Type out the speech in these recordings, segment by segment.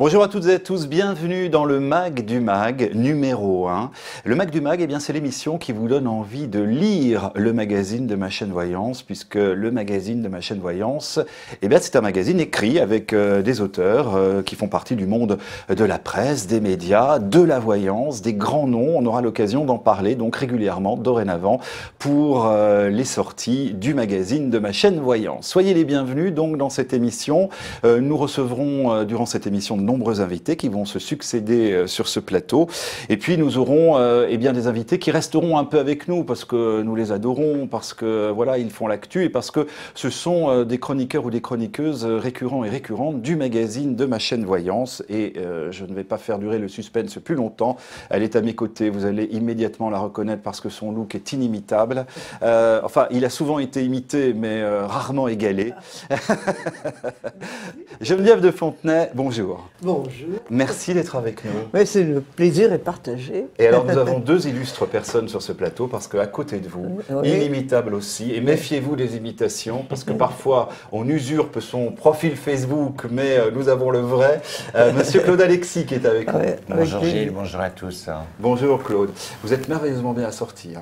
Bonjour à toutes et à tous, bienvenue dans le Mag du Mag numéro 1. Le Mag du Mag, c'est l'émission qui vous donne envie de lire le magazine de ma chaîne Voyance, puisque le magazine de ma chaîne Voyance, c'est un magazine écrit avec des auteurs qui font partie du monde de la presse, des médias, de la voyance, des grands noms. On aura l'occasion d'en parler donc régulièrement, dorénavant, pour les sorties du magazine de ma chaîne Voyance. Soyez les bienvenus donc dans cette émission. Nous recevrons durant cette émission de nombreux invités qui vont se succéder sur ce plateau. Et puis nous aurons des invités qui resteront un peu avec nous parce que nous les adorons, parce que voilà, ils font l'actu et parce que ce sont des chroniqueurs ou des chroniqueuses récurrents et récurrentes du magazine de ma chaîne Voyance. Et je ne vais pas faire durer le suspense plus longtemps. Elle est à mes côtés, vous allez immédiatement la reconnaître parce que son look est inimitable. Il a souvent été imité, mais rarement égalé. Geneviève de Fontenay, bonjour. Bonjour. Merci d'être avec nous. Mais c'est le plaisir est partagé. Et alors nous avons deux illustres personnes sur ce plateau parce qu'à côté de vous, oui. inimitable aussi, et méfiez-vous des imitations parce que parfois on usurpe son profil Facebook, mais nous avons le vrai. Monsieur Claude Alexis qui est avec nous. Bonjour Gilles, bonjour à tous. Bonjour Claude, vous êtes merveilleusement bien assorti.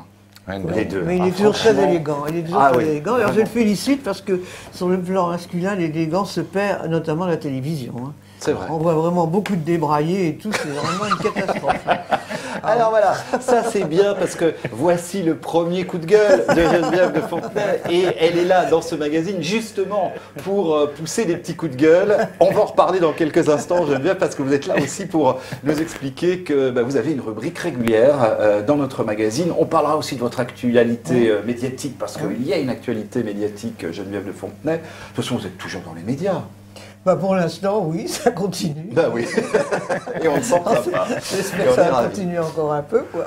Les deux. Mais il est toujours très élégant. Il est toujours très élégant. Alors je le félicite parce que sur le plan masculin, l'élégance se perd notamment à la télévision. C'est vrai. On voit vraiment beaucoup de débraillés et tout, c'est vraiment une catastrophe. Alors voilà, ça c'est bien parce que voici le premier coup de gueule de Geneviève de Fontenay et elle est là dans ce magazine justement pour pousser des petits coups de gueule. On va en reparler dans quelques instants Geneviève parce que vous êtes là aussi pour nous expliquer que vous avez une rubrique régulière dans notre magazine. On parlera aussi de votre actualité médiatique parce qu'il y a une actualité médiatique Geneviève de Fontenay. De toute façon vous êtes toujours dans les médias. Pour l'instant, oui, ça continue. Oui. Et on ne s'en plaint pas. J'espère que ça va continuer encore un peu, quoi.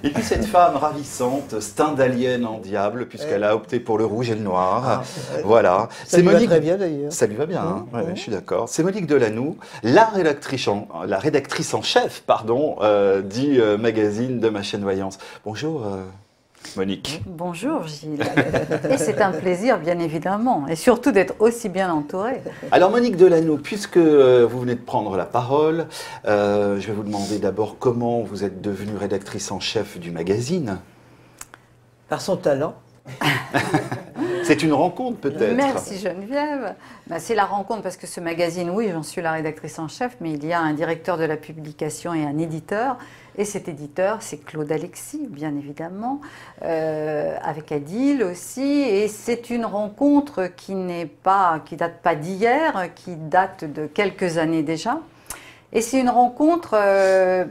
Et puis cette femme ravissante, stindalienne en diable, puisqu'elle a opté pour le rouge et le noir. Voilà. Ça lui va très bien d'ailleurs. Ça lui va bien, je suis d'accord. C'est Monique Delanoux, la rédactrice en chef, du magazine de ma chaîne Voyance. Bonjour. Monique. Bonjour Gilles. Et c'est un plaisir bien évidemment, et surtout d'être aussi bien entourée. Alors Monique Delanoux, puisque vous venez de prendre la parole, je vais vous demander d'abord comment vous êtes devenue rédactrice en chef du magazine. Par son talent. C'est une rencontre peut-être. Merci Geneviève. C'est la rencontre parce que ce magazine, oui, j'en suis la rédactrice en chef, mais il y a un directeur de la publication et un éditeur. Et cet éditeur, c'est Claude Alexis, bien évidemment, avec Adil aussi. Et c'est une rencontre qui date pas d'hier, qui date de quelques années déjà. Et c'est une rencontre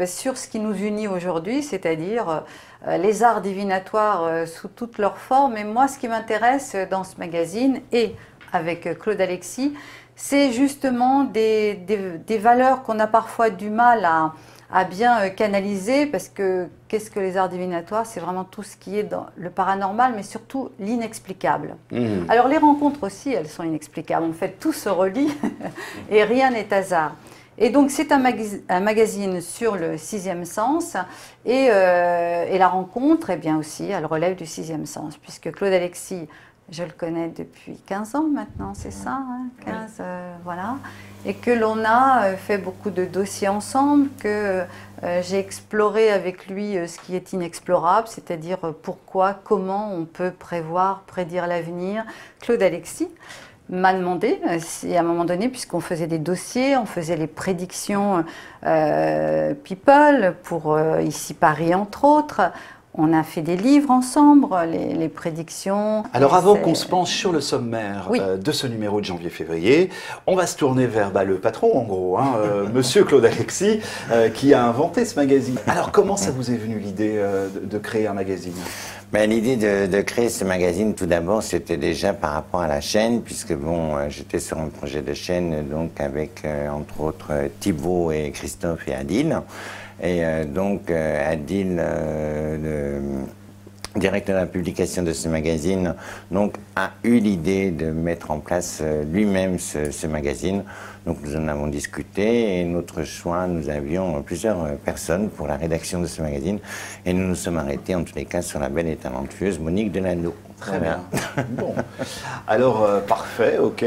sur ce qui nous unit aujourd'hui, c'est-à-dire les arts divinatoires sous toutes leurs formes. Et moi, ce qui m'intéresse dans ce magazine et avec Claude Alexis, c'est justement des valeurs qu'on a parfois du mal à bien canaliser, parce que qu'est-ce que les arts divinatoires? C'est vraiment tout ce qui est dans le paranormal, mais surtout l'inexplicable. Alors les rencontres aussi, elles sont inexplicables. En fait, tout se relie et rien n'est hasard. Et donc c'est un magazine sur le sixième sens et la rencontre, aussi, elle relève du sixième sens, puisque Claude Alexis, je le connais depuis 15 ans maintenant, c'est ça, 15, voilà. Et que l'on a fait beaucoup de dossiers ensemble, que j'ai exploré avec lui ce qui est inexplorable, c'est-à-dire pourquoi, comment on peut prédire l'avenir. Claude Alexis m'a demandé, si à un moment donné, puisqu'on faisait des dossiers, on faisait les prédictions People, pour ici Paris entre autres. On a fait des livres ensemble, les prédictions. Alors avant qu'on se penche sur le sommaire de ce numéro de janvier-février, on va se tourner vers le patron en gros, Monsieur Claude Alexis, qui a inventé ce magazine. Alors comment ça vous est venu l'idée de créer un magazine? L'idée de créer ce magazine, tout d'abord, c'était déjà par rapport à la chaîne, puisque j'étais sur un projet de chaîne donc avec entre autres Thibaut et Christophe et Adil. Et Adil, le directeur de la publication de ce magazine, a eu l'idée de mettre en place lui-même ce magazine. Donc nous en avons discuté et notre choix, nous avions plusieurs personnes pour la rédaction de ce magazine et nous nous sommes arrêtés en tous les cas sur la belle et talentueuse Monique Delanoux. Très bien. Bon. Alors, parfait, ok.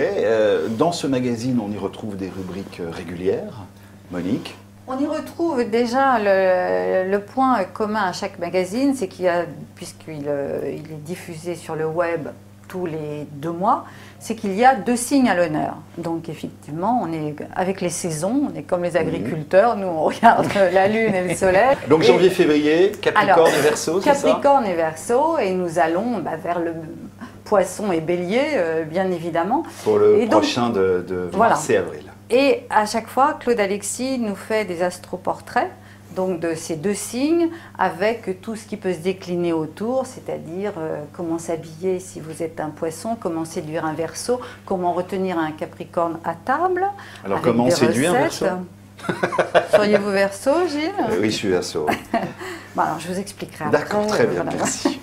Dans ce magazine, on y retrouve des rubriques régulières. Monique? On y retrouve déjà le point commun à chaque magazine, c'est qu'il y a, puisqu'il il est diffusé sur le web tous les 2 mois, c'est qu'il y a 2 signes à l'honneur. Donc effectivement, on est avec les saisons, on est comme les agriculteurs, nous on regarde la lune et le soleil. Donc janvier-février, Capricorne et Verseau, c'est ça? Capricorne et Verseau, et nous allons vers le Poisson et Bélier, bien évidemment. Pour le prochain de mars et avril. Et à chaque fois, Claude Alexis nous fait des astroportraits, donc de ces 2 signes, avec tout ce qui peut se décliner autour, c'est-à-dire comment s'habiller si vous êtes un Poisson, comment séduire un Verseau, comment retenir un Capricorne à table. Alors comment séduire un Verseau? Seriez-vous Verseau, Gilles? Oui, je suis Verseau. Bon, alors je vous expliquerai. D'accord, très bien, merci.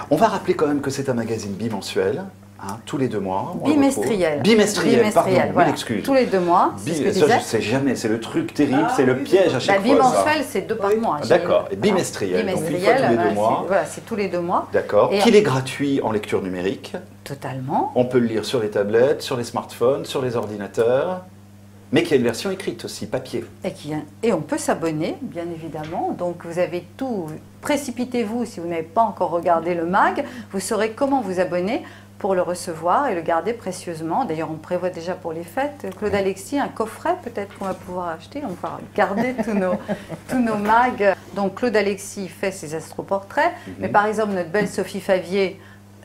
On va rappeler quand même que c'est un magazine bimensuel. Hein, tous les 2 mois. Bimestriel. Bimestriel, pardon, voilà. Excuse. Tous les 2 mois, c'est ce que je disais. Ça, je sais jamais, c'est le truc terrible, c'est le piège à chaque fois. Bimensuel, c'est 2 par mois. D'accord, et bimestriel, donc une fois tous les 2 mois. Voilà, c'est tous les 2 mois. D'accord, qu'il est gratuit en lecture numérique. Totalement. On peut le lire sur les tablettes, sur les smartphones, sur les ordinateurs. Mais qu'il y a une version écrite aussi, papier. Et on peut s'abonner, bien évidemment. Donc vous avez tout. Précipitez-vous si vous n'avez pas encore regardé le mag. Vous saurez comment vous abonner pour le recevoir et le garder précieusement. D'ailleurs, on prévoit déjà pour les fêtes. Claude Alexis, un coffret peut-être qu'on va pouvoir acheter. On va garder tous nos mags. Donc Claude Alexis fait ses astroportraits. Mais par exemple, notre belle Sophie Favier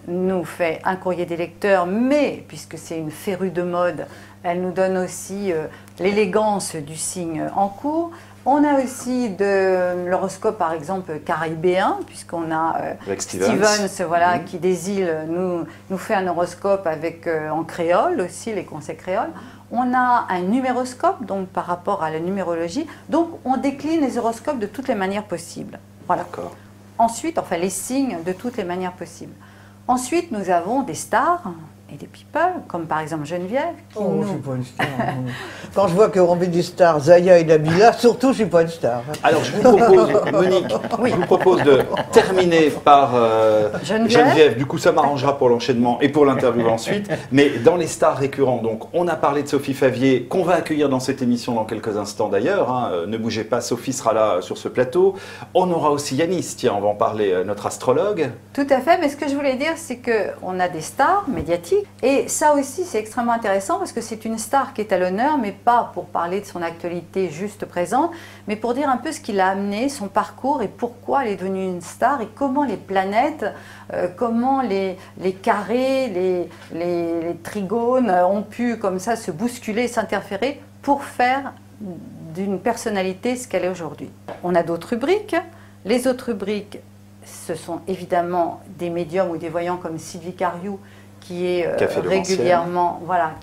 nous fait un courrier des lecteurs, mais puisque c'est une férue de mode, elle nous donne aussi l'élégance du signe en cours. On a aussi de l'horoscope, par exemple, caribéen, puisqu'on a Stevens voilà, qui des îles nous fait un horoscope avec, en créole aussi, les conseils créoles. On a un numéroscope, donc par rapport à la numérologie. Donc on décline les horoscopes de toutes les manières possibles. Voilà. Ensuite, enfin les signes de toutes les manières possibles. Ensuite, nous avons des stars et des people, comme par exemple Geneviève. Je ne suis pas une star. Quand je vois qu'on met des stars, Zaya et Nabila, surtout, je ne suis pas une star. Alors, je vous propose, Monique, je vous propose de terminer par Geneviève. Du coup, ça m'arrangera pour l'enchaînement et pour l'interview ensuite. Mais dans les stars récurrents, donc, on a parlé de Sophie Favier, qu'on va accueillir dans cette émission dans quelques instants d'ailleurs. Hein. Ne bougez pas, Sophie sera là sur ce plateau. On aura aussi Yanis, tiens, on va en parler, notre astrologue. Tout à fait, mais ce que je voulais dire, c'est qu'on a des stars médiatiques. Et ça aussi, c'est extrêmement intéressant parce que c'est une star qui est à l'honneur, mais pas pour parler de son actualité juste présente, mais pour dire un peu ce qui l'a amené, son parcours et pourquoi elle est devenue une star et comment les planètes, comment les carrés, les trigones ont pu comme ça se bousculer, s'interférer pour faire d'une personnalité ce qu'elle est aujourd'hui. On a d'autres rubriques. Les autres rubriques, ce sont évidemment des médiums ou des voyants comme Sylvie Cariou, qui est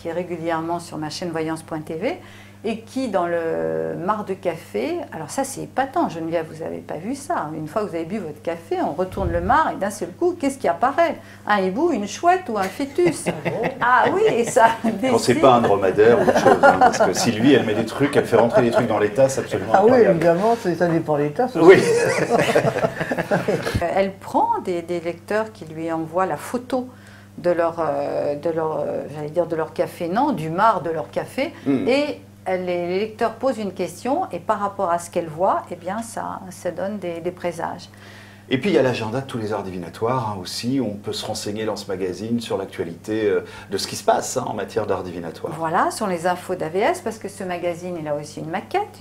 régulièrement sur ma chaîne voyance.tv et qui dans le mar de café, alors ça c'est épatant, Geneviève, vous n'avez pas vu ça, une fois que vous avez bu votre café, on retourne le mar et d'un seul coup, qu'est-ce qui apparaît? Un hibou, une chouette ou un fœtus? Ah oui, et ça décide... Non, c'est pas un dromadaire ou autre chose, hein, parce que Sylvie, elle met des trucs, elle fait rentrer des trucs dans les tasses absolument incroyables. Oui, évidemment, ça dépend des tasses. Oui. Elle prend des lecteurs qui lui envoient la photo de leur café, non, du mar de leur café, et les lecteurs posent une question, et par rapport à ce qu'elles voient, eh bien, ça donne des présages. Et puis il y a l'agenda de tous les arts divinatoires hein, aussi, on peut se renseigner dans ce magazine sur l'actualité de ce qui se passe hein, en matière d'art divinatoire. Voilà, sur les infos d'AVS, parce que ce magazine, il a aussi une maquette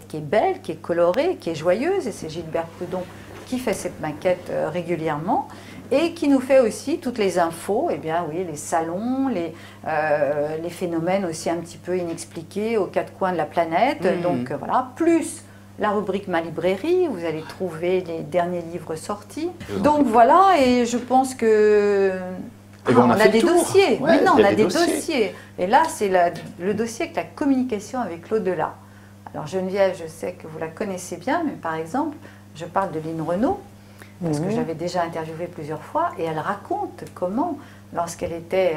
qui est belle, qui est colorée, qui est joyeuse, et c'est Gilbert Prudon qui fait cette maquette régulièrement. Et qui nous fait aussi toutes les infos, eh bien oui, les salons, les phénomènes aussi un petit peu inexpliqués aux quatre coins de la planète. Donc voilà, plus la rubrique Ma librairie, vous allez trouver les derniers livres sortis. Donc voilà, et je pense que on a des dossiers. Ouais, mais non, on a des dossiers. Et là, c'est le dossier avec la communication avec l'au-delà. Alors Geneviève, je sais que vous la connaissez bien, mais par exemple, je parle de Lynn Renaud, parce que je l'avais déjà interviewée plusieurs fois, et elle raconte comment, lorsqu'elle était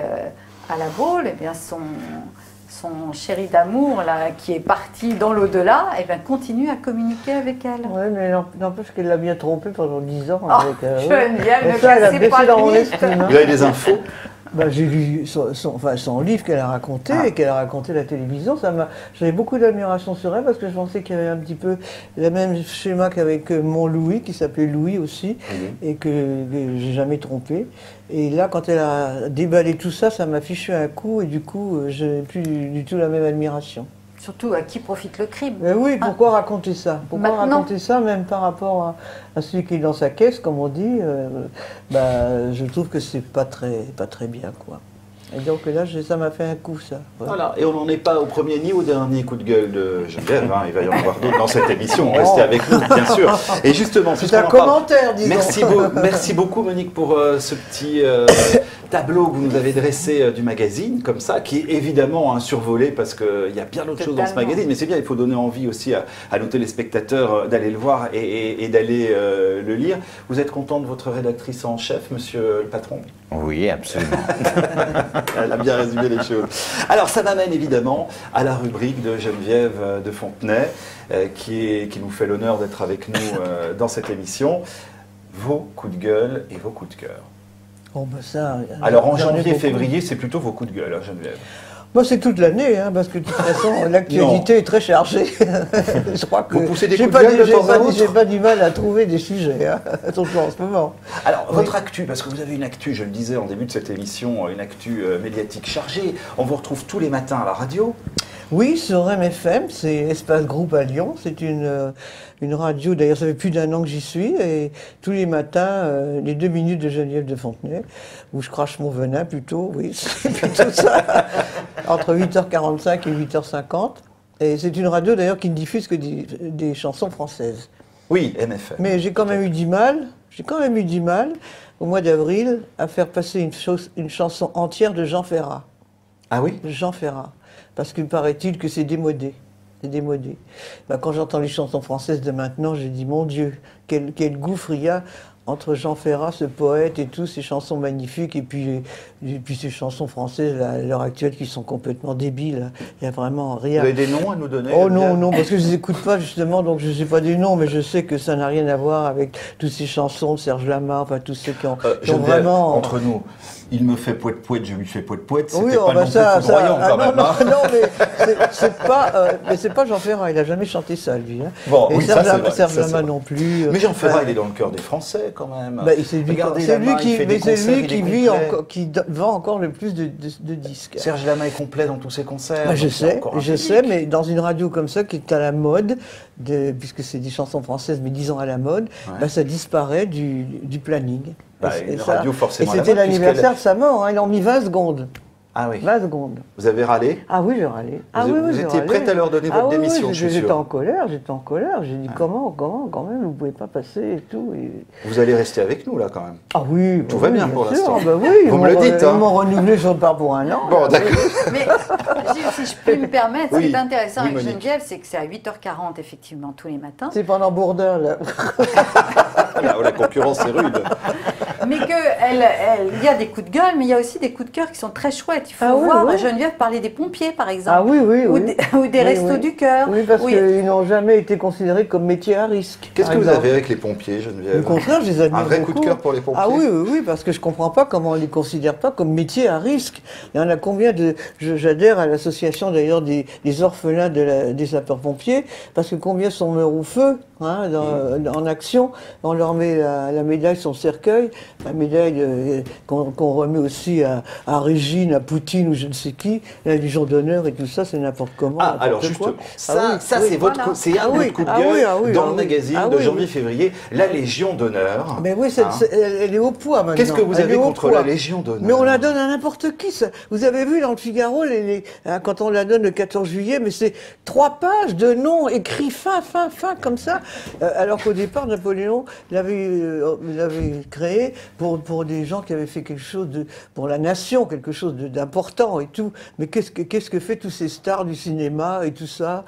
à la Baule, eh bien son chéri d'amour, là, qui est parti dans l'au-delà, eh bien, continue à communiquer avec elle. Oui, mais n'empêche qu'elle l'a bien trompé pendant 10 ans. Geneviève, ne cassez pas le mythe. Vous avez des infos? J'ai lu son livre qu'elle a raconté, et qu'elle a raconté à la télévision. J'avais beaucoup d'admiration sur elle parce que je pensais qu'il y avait un petit peu le même schéma qu'avec mon Louis, qui s'appelait Louis aussi, et que j'ai jamais trompé. Et là, quand elle a déballé tout ça, ça m'a fichu un coup, et du coup, je n'ai plus du tout la même admiration. Surtout, à qui profite le crime? Mais oui, pourquoi raconter ça? Pourquoi raconter ça, même par rapport à celui qui est dans sa caisse, comme on dit? Je trouve que c'est pas très bien, quoi. Et donc là, ça m'a fait un coup, ça. Ouais. Voilà, et on n'en est pas au premier ni au dernier coup de gueule de Geneviève, il va y en avoir d'autres dans cette émission, restez avec nous, bien sûr. Et justement, c'est un commentaire, disons. Merci beaucoup, Monique, pour ce petit tableau que vous nous avez dressé du magazine, comme ça, qui est évidemment survolé, parce qu'il y a bien d'autres choses dans ce magazine, mais c'est bien, il faut donner envie aussi à nos téléspectateurs d'aller le voir et d'aller le lire. Vous êtes content de votre rédactrice en chef, monsieur le patron? Oui, absolument. Elle a bien résumé les choses. Alors, ça m'amène évidemment à la rubrique de Geneviève de Fontenay, qui nous fait l'honneur d'être avec nous dans cette émission. Vos coups de gueule et vos coups de cœur. Alors, en janvier-février, c'est plutôt vos coups de gueule, Geneviève. Moi, c'est toute l'année, parce que de toute façon, l'actualité est très chargée. Je crois que vous poussez des coups de gueule de temps à autre. J'ai pas du mal à trouver des sujets, surtout en ce moment. Alors, votre actu, parce que vous avez une actu, je le disais en début de cette émission, une actu médiatique chargée. On vous retrouve tous les matins à la radio. Oui, sur MFM, c'est Espace Groupe à Lyon. C'est une radio, d'ailleurs ça fait plus d'1 an que j'y suis, et tous les matins, les 2 minutes de Geneviève de Fontenay, où je crache mon venin plutôt, oui, c'est plutôt ça, entre 8h45 et 8h50. Et c'est une radio d'ailleurs qui ne diffuse que des chansons françaises. Oui, MFM. Mais j'ai quand même eu du mal, au mois d'avril, à faire passer une chanson entière de Jean Ferrat. Ah oui? Jean Ferrat. Parce qu'il paraît-il que c'est démodé. C'est démodé. Quand j'entends les chansons françaises de maintenant, je dis, mon Dieu, quel gouffre il y a entre Jean Ferrat, ce poète, et tous ces chansons magnifiques, et puis ces chansons françaises à l'heure actuelle qui sont complètement débiles. Il n'y a vraiment rien. Vous avez des noms à nous donner? Oh non, parce que je ne les écoute pas justement, donc je ne sais pas des noms, mais je sais que ça n'a rien à voir avec toutes ces chansons de Serge Lama, enfin tous ceux qui ont vraiment... Entre nous, il me fait poète-poète, je lui fais poète-poète, c'était oui, pas non plus foudroyant quand même. Mais c'est pas Jean Ferrat, il n'a jamais chanté ça, lui. Bon, et oui, Serge Lama non plus. Mais Jean Ferrat, il est dans le cœur des Français quand même. C'est lui qui vend encore le plus de disques. Serge Lama est complet dans tous ses concerts. Je sais, mais dans une radio comme ça qui est à la mode, puisque c'est des chansons françaises, mais disons à la mode, ça disparaît du planning. Une radio forcément à la mode. Et c'était l'anniversaire de sa mort, ils ont mis 20 secondes. Ah oui. 20 secondes. Vous avez râlé? Ah oui, j'ai râlé. Vous étiez prête à leur donner votre démission, je suis sûr. J'étais en colère. J'ai dit comment, quand même, vous ne pouvez pas passer et tout. Vous allez rester avec nous, là, quand même. Ah oui. Tout va bien pour l'instant. Oui, vous me le dites. Ils m'ont renouvelé sur le part pour 1 an. Bon, d'accord. Mais si je peux me permettre, ce qui est intéressant avec Geneviève, c'est que c'est à 8h40, effectivement, tous les matins. C'est pendant Bourdin, là. Là où la concurrence est rude. Mais il y a des coups de gueule, mais il y a aussi des coups de cœur qui sont très chouettes. Il faut voir Geneviève parler des pompiers, par exemple. Ah oui. Ou des restos du cœur. Oui, parce qu'ils n'ont jamais été considérés comme métier à risque. Qu'est-ce que vous avez avec les pompiers, Geneviève? Au contraire, je les admire beaucoup. Un vrai coup de cœur pour les pompiers? Ah oui, parce que je ne comprends pas comment on ne les considère pas comme métier à risque. Il y en a combien de... J'adhère à l'association d'ailleurs des orphelins des sapeurs-pompiers, parce que combien sont morts au feu en action. On leur met la médaille sur le cercueil, la médaille qu'on remet aussi à Régine, à Poutine ou je ne sais qui, la Légion d'honneur et tout ça, c'est n'importe comment. Alors justement, ça c'est un coup de gueule dans le magazine de janvier-février, la Légion d'honneur. Mais oui, elle est au poids maintenant. Qu'est-ce que vous avez contre la Légion d'honneur? Mais on la donne à n'importe qui. Ça. Vous avez vu dans le Figaro, quand on la donne le 14 juillet, mais c'est 3 pages de noms écrits fin, comme ça. Alors qu'au départ, Napoléon l'avait créé pour des gens qui avaient fait quelque chose pour la nation, quelque chose d'important et tout. Mais qu'est-ce que fait tous ces stars du cinéma et tout ça?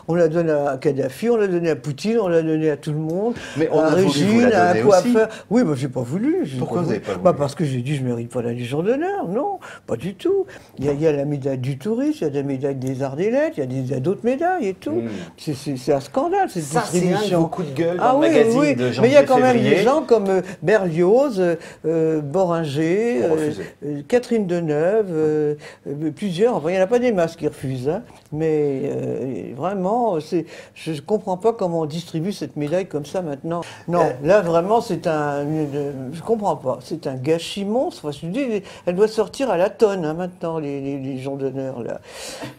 On la donne à Kadhafi, on l'a donné à Poutine, on l'a donné à tout le monde. Mais on à a Régine, voulu vous la donner à quoi aussi. faire. Oui, j'ai pas voulu. Pourquoi vous n'avez pas voulu? Parce que j'ai dit je mérite pas la Légion d'honneur. Non, pas du tout. Il y a la médaille du tourisme, il y a la médaille des arts des lettres, il y a d'autres médailles et tout. C'est un scandale cette distribution. C'est un de vos coups de gueule dans le magazine de janvier-février. Mais il y a quand même des gens comme Berlioz Dalloz, Boringer, Ont refusé. Catherine Deneuve, plusieurs. Enfin, il n'y en a pas des masses qui refusent, hein. Mais vraiment, je ne comprends pas comment on distribue cette médaille comme ça maintenant. Non, là vraiment, je ne comprends pas. C'est un gâchis monstre. Enfin, je dis, elle doit sortir à la tonne, hein, maintenant, les Légions d'honneur, là.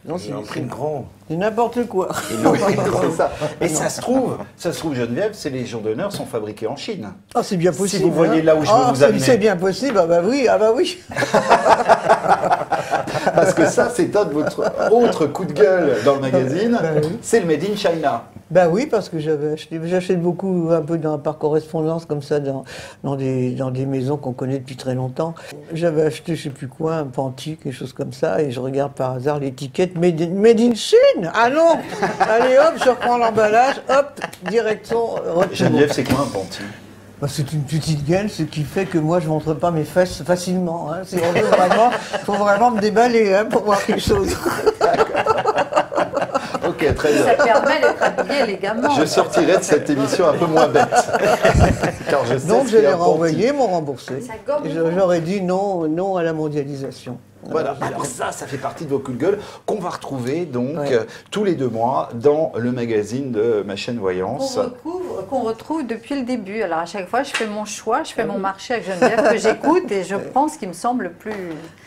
Non, Ils ont pris le gros. c'est n'importe quoi. Oui, c'est ça. Et ça se trouve, Geneviève, ces Légions d'honneur sont fabriquées en Chine. Ah, c'est bien possible. Si vous voyez là où je veux vous amener. C'est bien possible, ah bah oui, ah bah oui. Parce que ça, c'est un de votre autre coup de gueule dans le magazine, Bah oui. c'est le Made in China. Ben oui, parce que j'achète beaucoup, un peu par correspondance, comme ça, dans des maisons qu'on connaît depuis très longtemps. J'avais acheté, je sais plus quoi, un Panty, quelque chose comme ça, et je regarde par hasard l'étiquette Made in Chine. Ah non. Allez hop, je reprends l'emballage, hop, direction retour. Geneviève, c'est quoi un panty? Bah, c'est une petite gaine, ce qui fait que moi je montre pas mes fesses facilement. Hein. Faut vraiment me déballer, hein, pour voir quelque chose. Ok, très bien. Ça permet d'être habillé élégamment. Je sortirai de cette émission un peu moins bête. Car je sais Donc ce je qu'est l'ai un panty. renvoyé, m'ont remboursé. Ça gomme Et le j'aurais dit non à la mondialisation. Voilà, alors ça fait partie de vos coups de gueule qu'on va retrouver donc Ouais. tous les 2 mois dans le magazine de ma chaîne Voyance. qu'on retrouve depuis le début. Alors à chaque fois, je fais mon choix, je fais mon marché avec Geneviève que j'écoute et je pense qu'il me semble le plus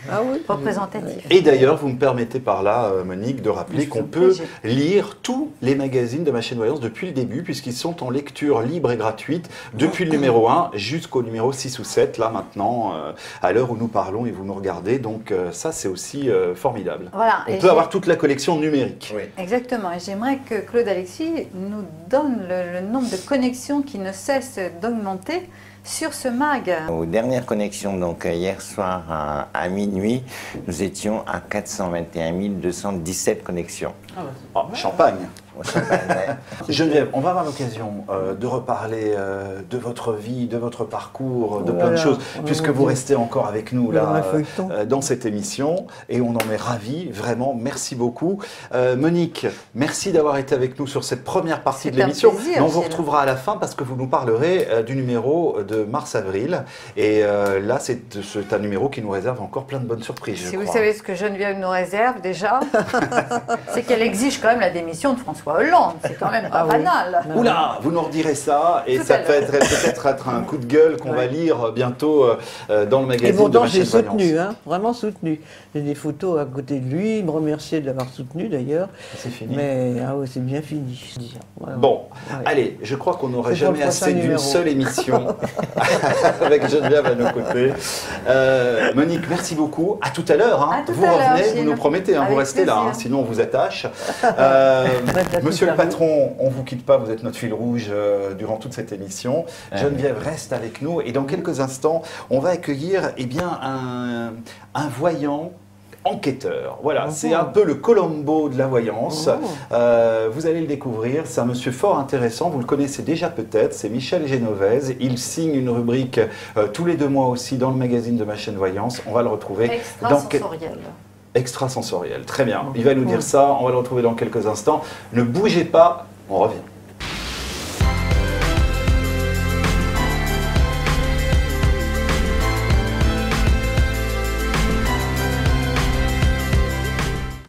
Ah oui. représentatif. Et d'ailleurs, vous me permettez par là, Monique, de rappeler qu'on peut plaît, lire tous les magazines de ma chaîne Voyance depuis le début, puisqu'ils sont en lecture libre et gratuite depuis le numéro 1 jusqu'au numéro 6 ou 7, là maintenant, à l'heure où nous parlons et vous nous regardez. Donc ça, c'est aussi formidable. Voilà. On Et peut avoir toute la collection numérique. Oui. Exactement. Et j'aimerais que Claude Alexis nous donne le nombre de connexions qui ne cesse d'augmenter sur ce mag. Aux dernières connexions, donc hier soir à minuit, nous étions à 421 217 connexions. Oh, champagne. Au Champagne. Geneviève, on va avoir l'occasion de reparler de votre vie, de votre parcours, de plein de Voilà. choses, puisque vous restez encore avec nous là Dans un feuilleton. dans cette émission, et on en est ravis, vraiment, merci beaucoup. Monique, merci d'avoir été avec nous sur cette première partie de C'est un l'émission. plaisir, Mais on vous Gilles. retrouvera à la fin parce que vous nous parlerez du numéro de mars-avril, et là c'est un numéro qui nous réserve encore plein de bonnes surprises, je Si vous crois. savez ce que Geneviève nous réserve déjà, c'est qu'elle exige quand même la démission de François Hollande. C'est quand même pas Ah oui. banal. Oula, vous nous redirez ça, et Tout ça à peut l'heure. peut-être être un coup de gueule qu'on va lire bientôt dans le Et magazine de pourtant, ma j'ai chaîne Voyance. soutenu, hein, vraiment soutenu. J'ai des photos à côté de lui, il me remerciait de l'avoir soutenu d'ailleurs. C'est fini. Mais ah ouais, c'est bien fini. je veux dire. Voilà. Bon, Ouais. allez, je crois qu'on n'aurait C'est pour le jamais prochain assez d'une numéro. seule émission avec Geneviève à nos côtés. Monique, merci beaucoup. À tout à l'heure. Hein. À tout Vous à l'heure, revenez, vous Gilles. nous promettez, hein, vous Avec restez là, plaisir. hein, sinon on vous attache. à Monsieur tout le à vous. patron, on ne vous quitte pas, vous êtes notre fil rouge durant toute cette émission. Geneviève reste avec nous et dans quelques instants, on va accueillir bien, un voyant enquêteur. Voilà, c'est un peu le Colombo de la voyance. Vous allez le découvrir, c'est un monsieur fort intéressant, vous le connaissez déjà peut-être, c'est Michel Génovèse. Il signe une rubrique tous les 2 mois aussi dans le magazine de ma chaîne Voyance. On va le retrouver Extrasensoriel. Extrasensoriel. Très bien, il va nous dire ça, on va le retrouver dans quelques instants. Ne bougez pas, on revient.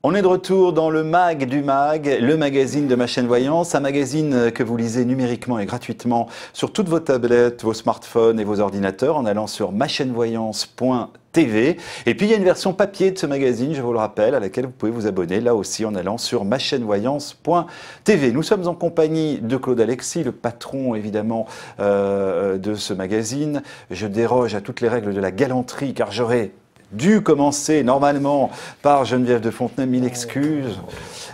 On est de retour dans le mag du mag, le magazine de ma chaîne Voyance, un magazine que vous lisez numériquement et gratuitement sur toutes vos tablettes, vos smartphones et vos ordinateurs en allant sur machaînevoyance.tv. Et puis il y a une version papier de ce magazine, je vous le rappelle, à laquelle vous pouvez vous abonner là aussi en allant sur machaînevoyance.tv. Nous sommes en compagnie de Claude Alexis, le patron évidemment de ce magazine. Je déroge à toutes les règles de la galanterie car j'aurais dû commencer normalement par Geneviève de Fontenay, mille excuses.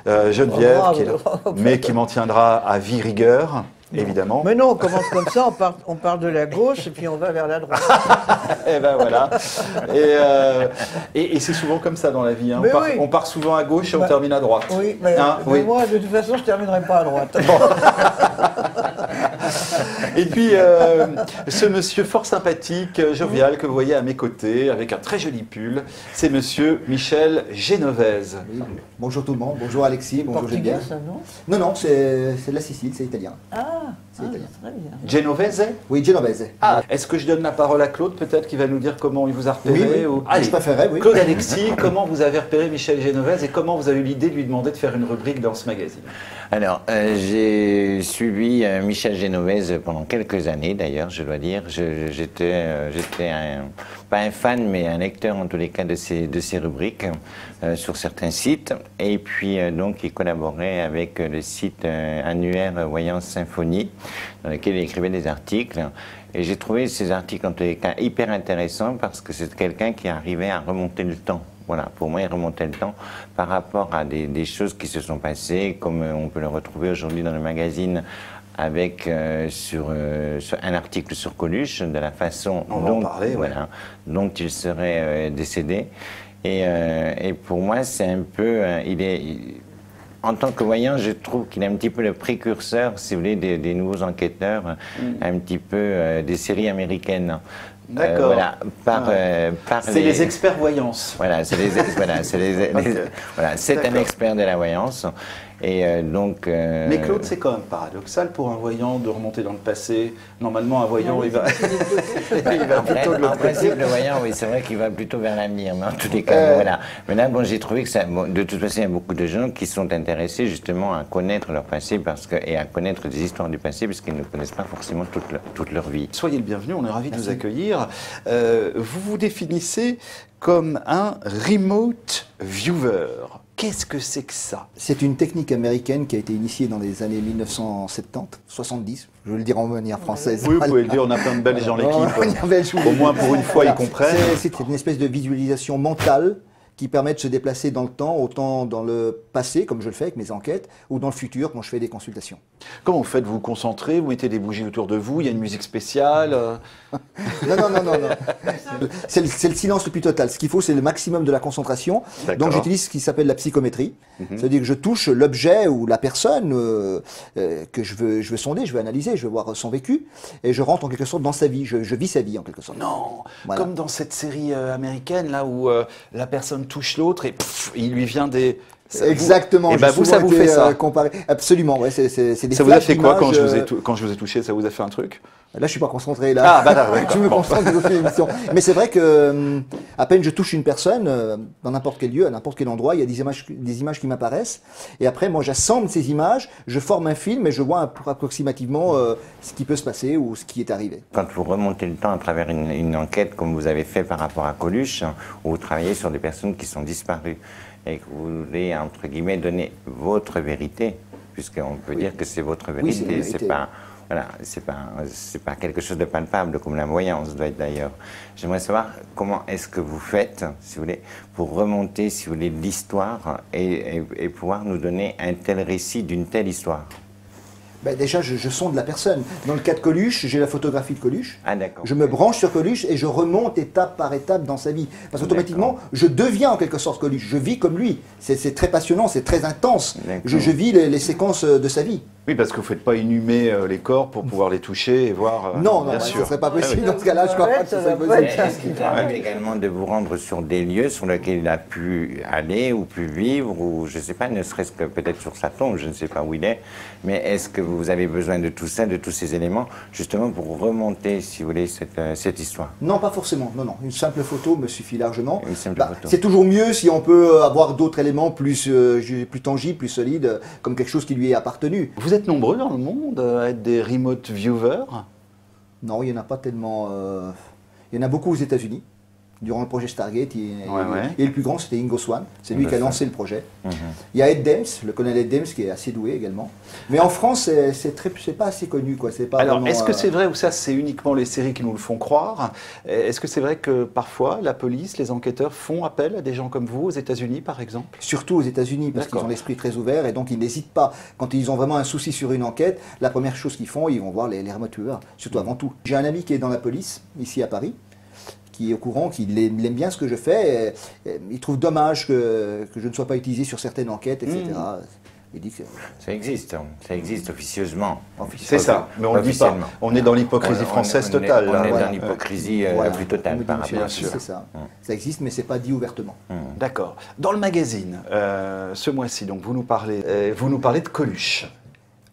Geneviève, mais qui m'en tiendra à vie rigueur, évidemment. Mais non, on commence comme ça, on part de la gauche et puis on va vers la droite. Et ben voilà. Et c'est souvent comme ça dans la vie. Hein. Mais oui. On part souvent à gauche et on termine à droite. Oui, mais, Hein, mais oui. moi, de toute façon, je ne terminerai pas à droite. Et puis, ce monsieur fort sympathique, jovial, que vous voyez à mes côtés, avec un très joli pull, c'est monsieur Michel Genovese. Oui, bonjour tout le monde, bonjour Alexis, bonjour Portugais, Geneviève. ça, non? Non, non, c'est de la Sicile, c'est italien. C'est italien. très bien. Genovese? Oui, Genovese. Ah, est-ce que je donne la parole à Claude, peut-être, qui va nous dire comment il vous a repéré ou... Je préférerais, oui. Claude Alexis, comment vous avez repéré Michel Genovese et comment vous avez eu l'idée de lui demander de faire une rubrique dans ce magazine? Alors, j'ai suivi Michel Genovese pendant quelques années, d'ailleurs, je dois dire. J'étais pas un fan, mais un lecteur, en tous les cas, de ces rubriques sur certains sites. Et puis, donc, il collaborait avec le site annuaire Voyance Symphonie, dans lequel il écrivait des articles. Et j'ai trouvé ces articles, en tous les cas, hyper intéressants parce que c'est quelqu'un qui arrivait à remonter le temps. Voilà, pour moi, il remontait le temps par rapport à des choses qui se sont passées, comme on peut le retrouver aujourd'hui dans le magazine avec sur un article sur Coluche, de la façon dont il serait décédé. Et pour moi, c'est un peu... en tant que voyant, je trouve qu'il est un petit peu le précurseur, si vous voulez, des nouveaux enquêteurs, un petit peu des séries américaines. D'accord. Voilà, c'est les experts voyance. Voilà, c'est un expert de la voyance. Et donc, Mais Claude, c'est quand même paradoxal pour un voyant de remonter dans le passé. Normalement, un voyant, il va plutôt de l'autre en principe, le voyant, oui, c'est vrai qu'il va plutôt vers l'avenir. Mais en tous les cas, voilà. Mais là, bon, j'ai trouvé que ça, de toute façon, il y a beaucoup de gens qui sont intéressés justement à connaître leur passé et à connaître des histoires du passé, parce qu'ils ne connaissent pas forcément toute leur vie. Soyez le bienvenu, on est ravis de vous accueillir. Vous vous définissez comme un remote viewer. Qu'est-ce que c'est que ça? C'est une technique américaine qui a été initiée dans les années 1970, 70, je veux le dire en manière française. Oui, vous pouvez le dire, on a plein de Belges dans l'équipe. Au moins pour une fois, ils comprennent. C'est une espèce de visualisation mentale qui permet de se déplacer dans le temps, autant dans le passé, comme je le fais avec mes enquêtes, ou dans le futur, quand je fais des consultations. Comment vous faites? Vous vous concentrez, vous mettez des bougies autour de vous, il y a une musique spéciale Non. C'est le silence le plus total. Ce qu'il faut, c'est le maximum de la concentration. Donc j'utilise ce qui s'appelle la psychométrie. C'est-à-dire que je touche l'objet ou la personne que je veux sonder, je veux analyser, je veux voir son vécu, et je rentre en quelque sorte dans sa vie. Je vis sa vie en quelque sorte. Non, voilà. Comme dans cette série américaine, là où la personne touche l'autre et pff, il lui vient des... Exactement. Et ben vous, ça vous fait ça comparé. Absolument, ouais, c'est des ça vous a fait quoi quand je vous ai touché? Ça vous a fait un truc? Là, je suis pas concentré. Là, tu me concentres dans une émission. Mais c'est vrai que à peine je touche une personne dans n'importe quel lieu, à n'importe quel endroit, il y a des images qui m'apparaissent. Et après, moi, j'assemble ces images, je forme un film et je vois approximativement ce qui peut se passer ou ce qui est arrivé. Quand vous remontez le temps à travers une enquête, comme vous avez fait par rapport à Coluche, où vous travaillez sur des personnes qui sont disparues, et que vous voulez, entre guillemets, donner votre vérité, puisqu'on peut dire que c'est votre vérité, oui, c'est pas... Voilà, c'est pas quelque chose de palpable comme la voyance doit être d'ailleurs. J'aimerais savoir comment est-ce que vous faites, si vous voulez, pour remonter, si vous voulez, l'histoire et pouvoir nous donner un tel récit d'une telle histoire. Ben déjà, je sonde la personne. Dans le cas de Coluche, j'ai la photographie de Coluche. Ah, d'accord. Je me branche sur Coluche et je remonte étape par étape dans sa vie. Parce qu'automatiquement, je deviens en quelque sorte Coluche. Je vis comme lui. C'est très passionnant, c'est très intense. Je vis les séquences de sa vie. Oui, parce que vous ne faites pas inhumer les corps pour pouvoir les toucher et voir... non, bien sûr. Ça ne serait pas possible dans ce cas-là, je crois pas que ce serait possible. Est-ce qu'il permet également de vous rendre sur des lieux sur lesquels il a pu aller ou pu vivre, ou je ne sais pas, ne serait-ce que peut-être sur sa tombe, je ne sais pas où il est, mais est-ce que vous avez besoin de tout ça, de tous ces éléments, justement pour remonter, si vous voulez, cette histoire? Non, pas forcément, non. Une simple photo me suffit largement. Une simple photo. C'est toujours mieux si on peut avoir d'autres éléments plus tangibles, plus solides, comme quelque chose qui lui est appartenu. Vous êtes nombreux dans le monde à être des remote viewers? Non, il n'y en a pas tellement. Il y en a beaucoup aux États-Unis. Durant le projet Stargate, et le plus grand, c'était Ingo Swann. C'est lui qui a lancé le projet. Il y a Ed Dames, le colonel Ed Dames, qui est assez doué également. Mais en France, c'est pas assez connu, quoi. Pas alors, vraiment, est-ce que c'est vrai, ou ça, c'est uniquement les séries qui nous le font croire? Est-ce que c'est vrai que parfois, la police, les enquêteurs font appel à des gens comme vous, aux États-Unis, par exemple? Surtout aux États-Unis, parce qu'ils ont l'esprit très ouvert, et donc ils n'hésitent pas. Quand ils ont vraiment un souci sur une enquête, la première chose qu'ils font, ils vont voir les remote viewers, surtout avant tout. J'ai un ami qui est dans la police, ici à Paris, qui est au courant, qu'il aime bien ce que je fais. Il trouve dommage que je ne sois pas utilisé sur certaines enquêtes, etc. Il dit que ça existe officieusement. C'est ça, mais on ne le dit pas. On est dans l'hypocrisie française totale. On est dans l'hypocrisie la plus totale par rapport à ça. C'est ça. Ça existe, mais c'est pas dit ouvertement. D'accord. Dans le magazine, ce mois-ci, donc vous nous parlez de Coluche.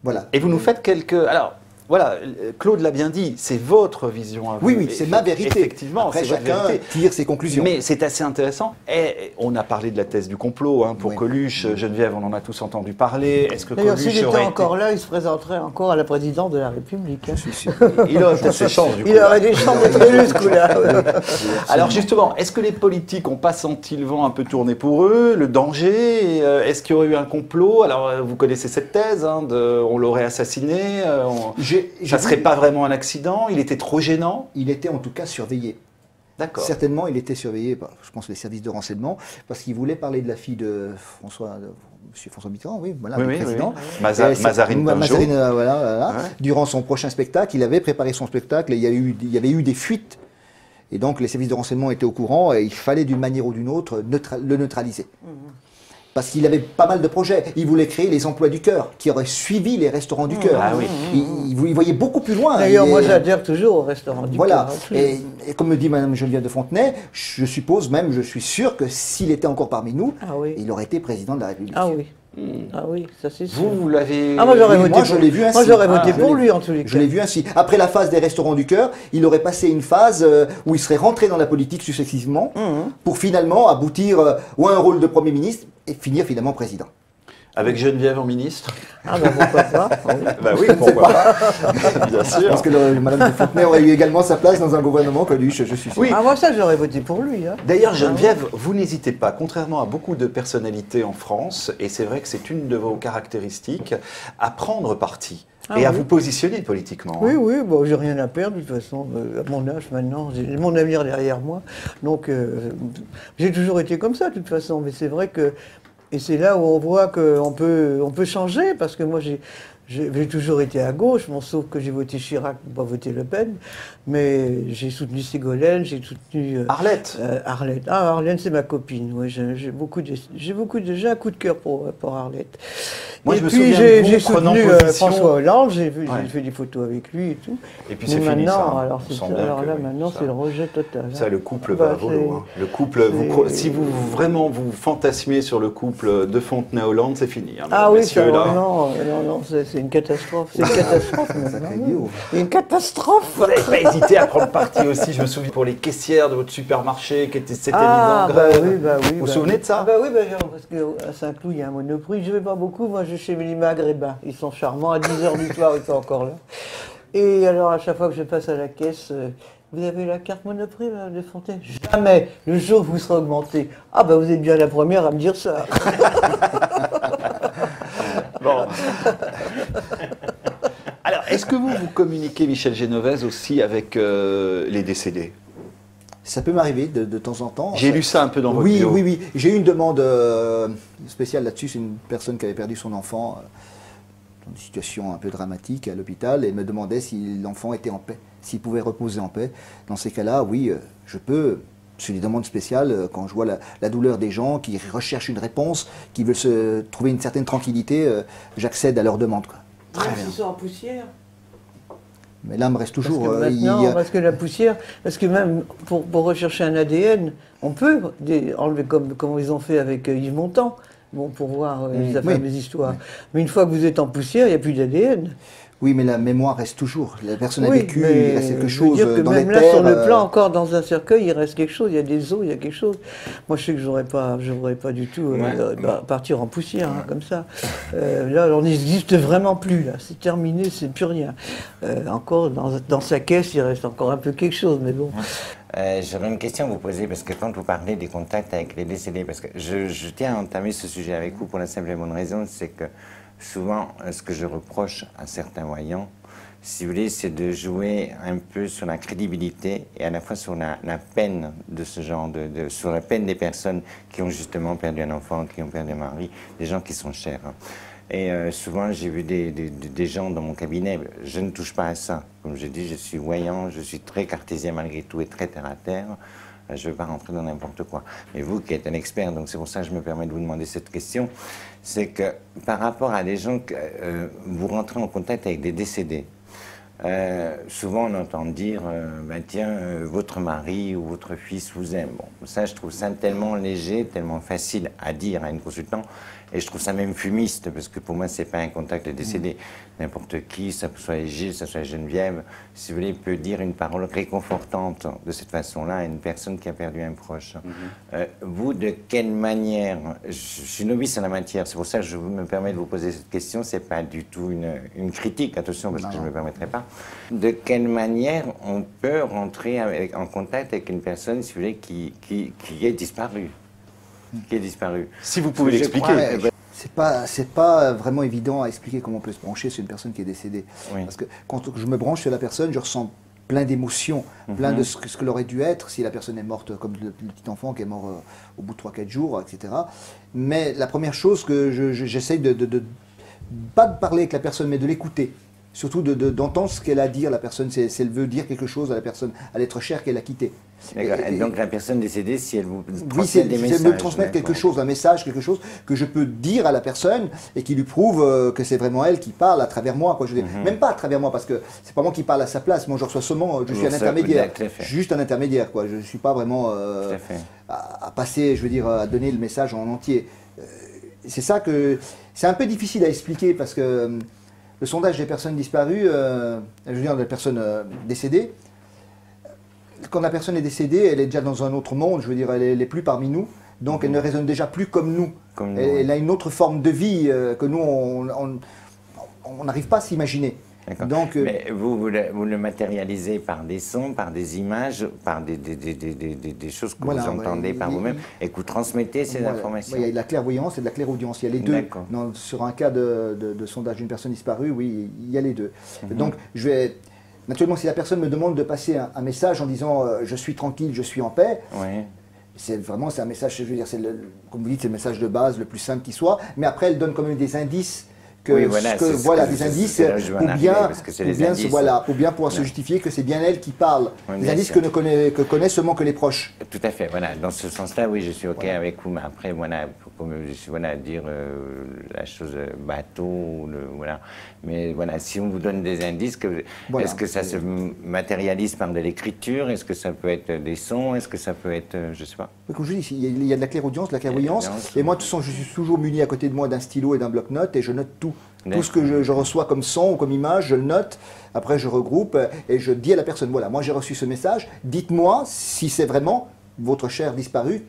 Voilà. Et vous nous faites quelques... Alors, voilà, Claude l'a bien dit, c'est votre vision à vous. Oui, c'est ma vérité. Effectivement, après, c'est votre chacun vérité. tire ses conclusions. Mais c'est assez intéressant. Et on a parlé de la thèse du complot pour Coluche. Geneviève, on en a tous entendu parler. Est-ce que D'ailleurs, Coluche s'il était aurait encore là, il se présenterait encore à la présidence de la République. Hein. Je suis sûr. Il aurait peut-être ses chances, du coup. Il aurait des chances d'être élu, ce coup-là. Alors justement, est-ce que les politiques n'ont pas senti le vent un peu tourner pour eux, le danger? Est-ce qu'il y aurait eu un complot? Alors vous connaissez cette thèse, on l'aurait assassiné, ça serait pas vraiment un accident, il était trop gênant? Il était en tout cas surveillé. D'accord. Certainement, il était surveillé par, je pense, les services de renseignement, parce qu'il voulait parler de la fille de François Mitterrand, oui, voilà, le président. Mazarine Pinjot. Voilà. Ouais. Durant son prochain spectacle, il avait préparé son spectacle, et il y avait eu des fuites. Et donc, les services de renseignement étaient au courant, et il fallait d'une manière ou d'une autre le neutraliser. Parce qu'il avait pas mal de projets. Il voulait créer les emplois du cœur, qui auraient suivi les restaurants du cœur. Ah oui. Il voyait beaucoup plus loin. D'ailleurs, moi j'adhère toujours au restaurant du cœur. Voilà. Et comme me dit Mme Geneviève de Fontenay, je suppose même, je suis sûr que s'il était encore parmi nous, il aurait été président de la République. Ah oui. Ah oui, ça c'est sûr. Vous l'avez... Ah, moi j'aurais voté moi, je l'ai vu ainsi. Moi j'aurais voté pour lui en tous les cas. Je l'ai vu ainsi. Après la phase des restaurants du cœur, il aurait passé une phase où il serait rentré dans la politique successivement pour finalement aboutir ou à un rôle de Premier ministre et finir finalement président. Avec Geneviève en ministre? Ah ben pourquoi pas? Bah oui, pourquoi pas. Bien sûr. Je pense que Mme de Fontenay aurait eu également sa place dans un gouvernement Coluche, je suis sûr. Oui. Ah moi ça j'aurais voté pour lui. Hein. D'ailleurs Geneviève, vous n'hésitez pas, contrairement à beaucoup de personnalités en France, et c'est vrai que c'est une de vos caractéristiques, à prendre parti. Et à vous positionner politiquement. Oui, oui, bon, j'ai rien à perdre de toute façon. À mon âge maintenant, j'ai mon avenir derrière moi. Donc j'ai toujours été comme ça de toute façon. Mais c'est vrai que... Et c'est là où on voit qu'on peut changer, parce que moi j'ai toujours été à gauche, bon, sauf que j'ai voté Chirac, pas voté Le Pen, mais j'ai soutenu Ségolène, j'ai soutenu... Arlette. Arlette. Ah, Arlette, c'est ma copine, oui, j'ai un coup de cœur pour Arlette. Moi, et je me puis souviens j'ai soutenu position... François Hollande, j'ai fait des photos avec lui et tout. Et puis c'est fini ça. Maintenant c'est le rejet total. Ça, le couple va à volo. Le couple, si vous vraiment vous fantasmiez sur le couple de Fontenay-Hollande, c'est fini. Hein, ah oui, messieurs, non, c'est une catastrophe. C'est une catastrophe. Une catastrophe. Vous n'avez pas hésité à prendre parti aussi, je me souviens, pour les caissières de votre supermarché qui s'étaient mises en grève. Vous vous souvenez de ça? Bah oui, parce qu'à Saint-Cloud, il y a un Monoprix. Je ne vais pas beaucoup, moi je suis chez les Maghrébins. Ils sont charmants, à 10h du soir, ils sont encore là. Et alors, à chaque fois que je passe à la caisse, vous avez la carte Monoprix de Fontaine? Jamais. Le jour où vous serez augmenté. Ah ben vous êtes bien la première à me dire ça. Bon. Alors, est-ce que vous communiquez, Michel Génovèse, aussi avec les décédés? Ça peut m'arriver de temps en temps. J'ai lu ça un peu dans votre vidéo. Oui. J'ai eu une demande spéciale là-dessus. C'est une personne qui avait perdu son enfant dans une situation un peu dramatique à l'hôpital et me demandait si l'enfant était en paix, s'il pouvait reposer en paix. Dans ces cas-là, oui, je peux. C'est des demandes spéciales quand je vois la douleur des gens qui recherchent une réponse, qui veulent se trouver une certaine tranquillité. J'accède à leurs demandes. Très bien. Ils sont en poussière. Mais l'âme reste toujours... Parce que la poussière, parce que même pour rechercher un ADN, on peut enlever comme ils ont fait avec Yves Montand, pour voir sa fameuse histoire. Mais une fois que vous êtes en poussière, il n'y a plus d'ADN. Oui, mais la mémoire reste toujours. La personne a vécu, il reste quelque chose dans les même terres. Là, sur le plan, encore dans un cercueil, il reste quelque chose. Il y a des os, il y a quelque chose. Moi, je sais que je n'aurais pas du tout partir en poussière, comme ça. Là, on n'existe vraiment plus. Là, c'est terminé, c'est plus rien. Encore, dans sa caisse, il reste encore un peu quelque chose, mais bon. J'aurais une question à vous poser, parce que quand vous parlez des contacts avec les décédés, parce que je tiens à entamer ce sujet avec vous pour la simple et bonne raison, c'est que souvent, ce que je reproche à certains voyants, si vous voulez, c'est de jouer un peu sur la crédibilité et à la fois sur la peine de ce genre, sur la peine des personnes qui ont justement perdu un enfant, qui ont perdu un mari, des gens qui sont chers. Et souvent, j'ai vu des gens dans mon cabinet, je ne touche pas à ça. Comme je dis, je suis voyant, je suis très cartésien malgré tout et très terre à terre. Je ne veux pas rentrer dans n'importe quoi. Mais vous qui êtes un expert, donc c'est pour ça que je me permets de vous demander cette question, c'est que par rapport à des gens que vous rentrez en contact avec des décédés, souvent on entend dire ben tiens, votre mari ou votre fils vous aime. Bon, ça je trouve ça tellement léger, tellement facile à dire à une consultante, et je trouve ça même fumiste, parce que pour moi c'est pas un contact décédé. N'importe qui, ça soit Gilles, ça soit Geneviève, si vous voulez, peut dire une parole réconfortante de cette façon-là à une personne qui a perdu un proche. Vous, de quelle manière, je suis novice en la matière, c'est pour ça que je me permets de vous poser cette question, c'est pas du tout une critique, attention, parce que je ne me permettrai pas. De quelle manière on peut rentrer en contact avec une personne, si vous voulez, qui est disparue, Si vous pouvez l'expliquer. C'est pas vraiment évident à expliquer comment on peut se brancher sur une personne qui est décédée. Oui. Parce que quand je me branche sur la personne, je ressens plein d'émotions, plein de ce que l'aurait dû être si la personne est morte, comme le petit enfant qui est mort au bout de 3-4 jours, etc. Mais la première chose que j'essaye pas de parler avec la personne, mais de l'écouter. Surtout d'entendre ce qu'elle a à dire, la personne, si elle veut dire quelque chose à la personne, à l'être cher qu'elle a quitté. Donc la personne décédée, si elle vous transmet des messages, si elle me transmet quelque chose, un message, quelque chose que je peux dire à la personne et qui lui prouve que c'est vraiment elle qui parle à travers moi. Quoi. Je veux dire, même pas à travers moi, parce que c'est pas moi qui parle à sa place. Moi, je reçois seulement, je suis un intermédiaire, juste un intermédiaire. Quoi. Je ne suis pas vraiment à passer, je veux dire, à donner le message en entier. C'est ça que c'est un peu difficile à expliquer parce que le sondage des personnes disparues, je veux dire des personnes décédées, quand la personne est décédée, elle est déjà dans un autre monde, je veux dire, elle n'est plus parmi nous, donc elle ne raisonne déjà plus comme nous. Elle a une autre forme de vie que nous, on n'arrive pas à s'imaginer. Donc, mais vous le matérialisez par des sons, par des images, par des choses que vous entendez par vous-même et que vous transmettez ces informations. Il y a de la clairvoyance et de la clairaudience, il y a les deux. Sur un cas de sondage d'une personne disparue, oui, il y a les deux. Donc, naturellement, si la personne me demande de passer un message en disant je suis tranquille, je suis en paix, c'est un message, je veux dire, comme vous dites, c'est le message de base, le plus simple qui soit, mais après, elle donne quand même des indices. Des indices pour bien pouvoir se justifier que c'est bien elle qui parle. Des indices que connaissent seulement que les proches. Tout à fait, voilà. Dans ce sens-là, oui, je suis OK avec vous, mais après, je suis à dire la chose bateau, Mais voilà, si on vous donne des indices, est-ce que ça se matérialise par de l'écriture? Est-ce que ça peut être des sons? Est-ce que ça peut être, je sais pas. Comme je dis, il y a de la clairaudience, de la clairvoyance. Et moi, de toute façon, je suis toujours muni à côté de moi d'un stylo et d'un bloc-notes et je note tout. Tout ce que je reçois comme son ou comme image, je le note. Après, je regroupe et je dis à la personne, voilà, moi j'ai reçu ce message. Dites-moi si c'est vraiment votre cher disparu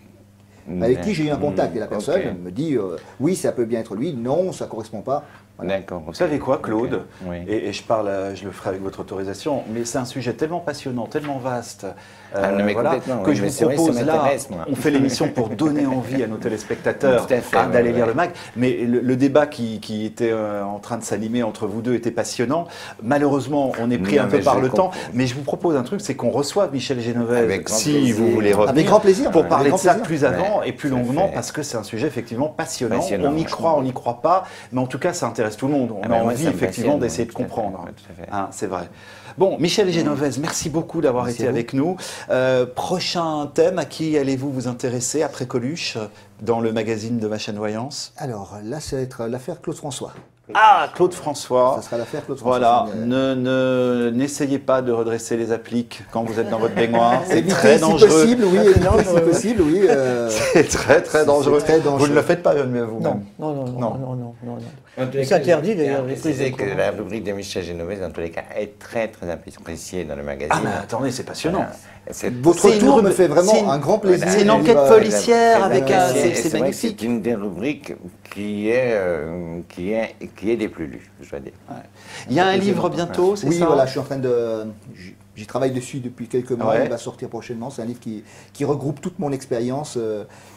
avec qui j'ai eu un contact. Et la personne me dit, oui, ça peut bien être lui. Non, ça ne correspond pas. Voilà. D'accord. Vous savez quoi, Claude, et je le ferai avec votre autorisation, mais c'est un sujet tellement passionnant, tellement vaste, que je vous propose là, on fait l'émission pour donner envie à nos téléspectateurs d'aller lire le mag, mais le débat qui était en train de s'animer entre vous deux était passionnant. Malheureusement, on est pris un peu par le temps, mais je vous propose un truc, c'est qu'on reçoive Michel Genovese, si vous voulez revenir, avec grand plaisir, pour parler de ça plus avant et plus longuement, parce que c'est un sujet effectivement passionnant. On y croit, on n'y croit pas, mais en tout cas, ça intéresse tout le monde. On a envie effectivement d'essayer de comprendre. C'est vrai. Bon, Michel Genovese, merci beaucoup d'avoir été avec nous. Prochain thème, à qui allez-vous vous intéresser après Coluche dans le magazine de ma chaîne Voyance? Alors là, ça va être l'affaire Claude François. Ah, Claude François. Ça sera l'affaire Claude François. Voilà, n'essayez pas de redresser les appliques quand vous êtes dans votre baignoire. C'est très dangereux. Si possible, oui. C'est très dangereux. Vous ne le faites pas vous-même. Non. C'est interdit d'ailleurs. Je disais que la rubrique de Michel Genovese, dans tous les cas, est très appréciée dans le magazine. Ah, mais attendez, c'est passionnant. Votre tour me fait vraiment un grand plaisir. C'est une enquête policière avec c'est magnifique. C'est une des rubriques qui est des plus lues, je dois dire. Il y a un livre bientôt, c'est ça? Oui, voilà, je suis en train de... J'y travaille dessus depuis quelques mois, il va sortir prochainement. C'est un livre qui regroupe toute mon expérience,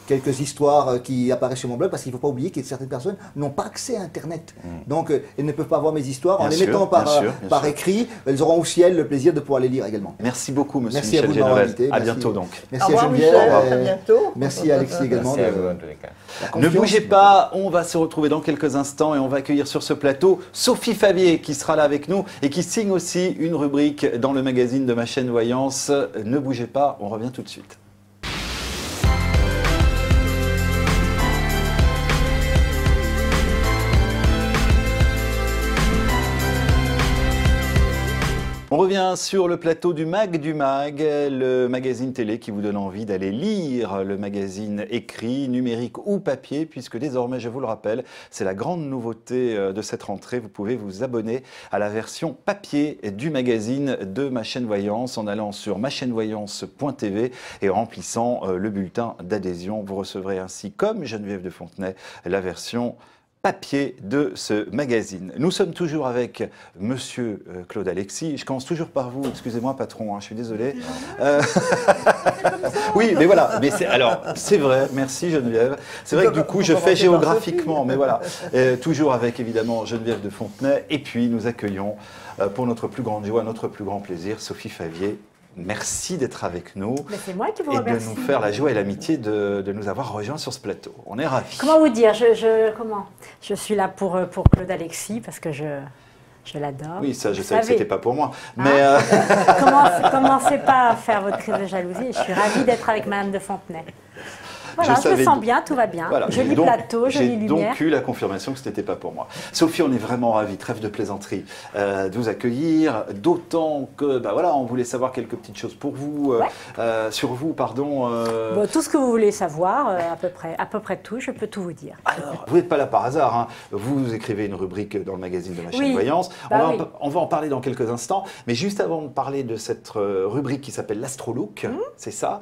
quelques histoires qui apparaissent sur mon blog, parce qu'il ne faut pas oublier que certaines personnes n'ont pas accès à Internet. Donc, elles ne peuvent pas voir mes histoires. En les mettant par écrit, elles auront aussi, elles, le plaisir de pouvoir les lire également. Merci beaucoup, monsieur Michel Genovese. À bientôt, donc. Merci à Geneviève. À bientôt. Merci à Alexis également. Merci à vous, en tous les cas. Ne bougez pas, on va se retrouver dans quelques instants et on va accueillir sur ce plateau Sophie Favier qui sera là avec nous et qui signe aussi une rubrique dans le magazine de ma chaîne Voyance. Ne bougez pas, on revient tout de suite. On revient sur le plateau du Mag, le magazine télé qui vous donne envie d'aller lire le magazine écrit, numérique ou papier, puisque désormais, je vous le rappelle, c'est la grande nouveauté de cette rentrée. Vous pouvez vous abonner à la version papier du magazine de Ma Chaîne Voyance en allant sur machaînevoyance.tv et en remplissant le bulletin d'adhésion. Vous recevrez ainsi, comme Geneviève de Fontenay, la version papier de ce magazine. Nous sommes toujours avec Monsieur Claude Alexis. Je commence toujours par vous. Excusez-moi, patron, hein, je suis désolé. Oui, mais voilà. Mais alors, c'est vrai. Merci Geneviève. C'est vrai que du coup, je fais géographiquement, mais voilà. Toujours avec évidemment Geneviève de Fontenay. Et puis, nous accueillons pour notre plus grande joie, notre plus grand plaisir, Sophie Favier. Merci d'être avec nous. C'est moi qui vous et remercie. de nous faire la joie et l'amitié de nous avoir rejoints sur ce plateau. On est ravis. Comment vous dire je suis là pour Claude Alexis parce que je l'adore. Oui, ça, je Vous savais que ce savez. n'était pas pour moi. Hein Mais Commencez pas à faire votre crise de jalousie. Je suis ravie d'être avec Madame de Fontenay. Voilà, je me savais sens bien, tout va bien. Voilà, Joli j'ai donc- plateau, jolie J'ai lumière. donc eu la confirmation que ce n'était pas pour moi. Sophie, on est vraiment ravis, trêve de plaisanterie, de vous accueillir, d'autant que, bah voilà, on voulait savoir quelques petites choses pour vous, sur vous, pardon. Bon, tout ce que vous voulez savoir, à peu près tout, je peux tout vous dire. Alors, vous n'êtes pas là par hasard, hein. Vous écrivez une rubrique dans le magazine de Ma Chaîne Oui. Voyance. Bah oui. On va en parler dans quelques instants, mais juste avant de parler de cette rubrique qui s'appelle l'Astrolook, c'est ça,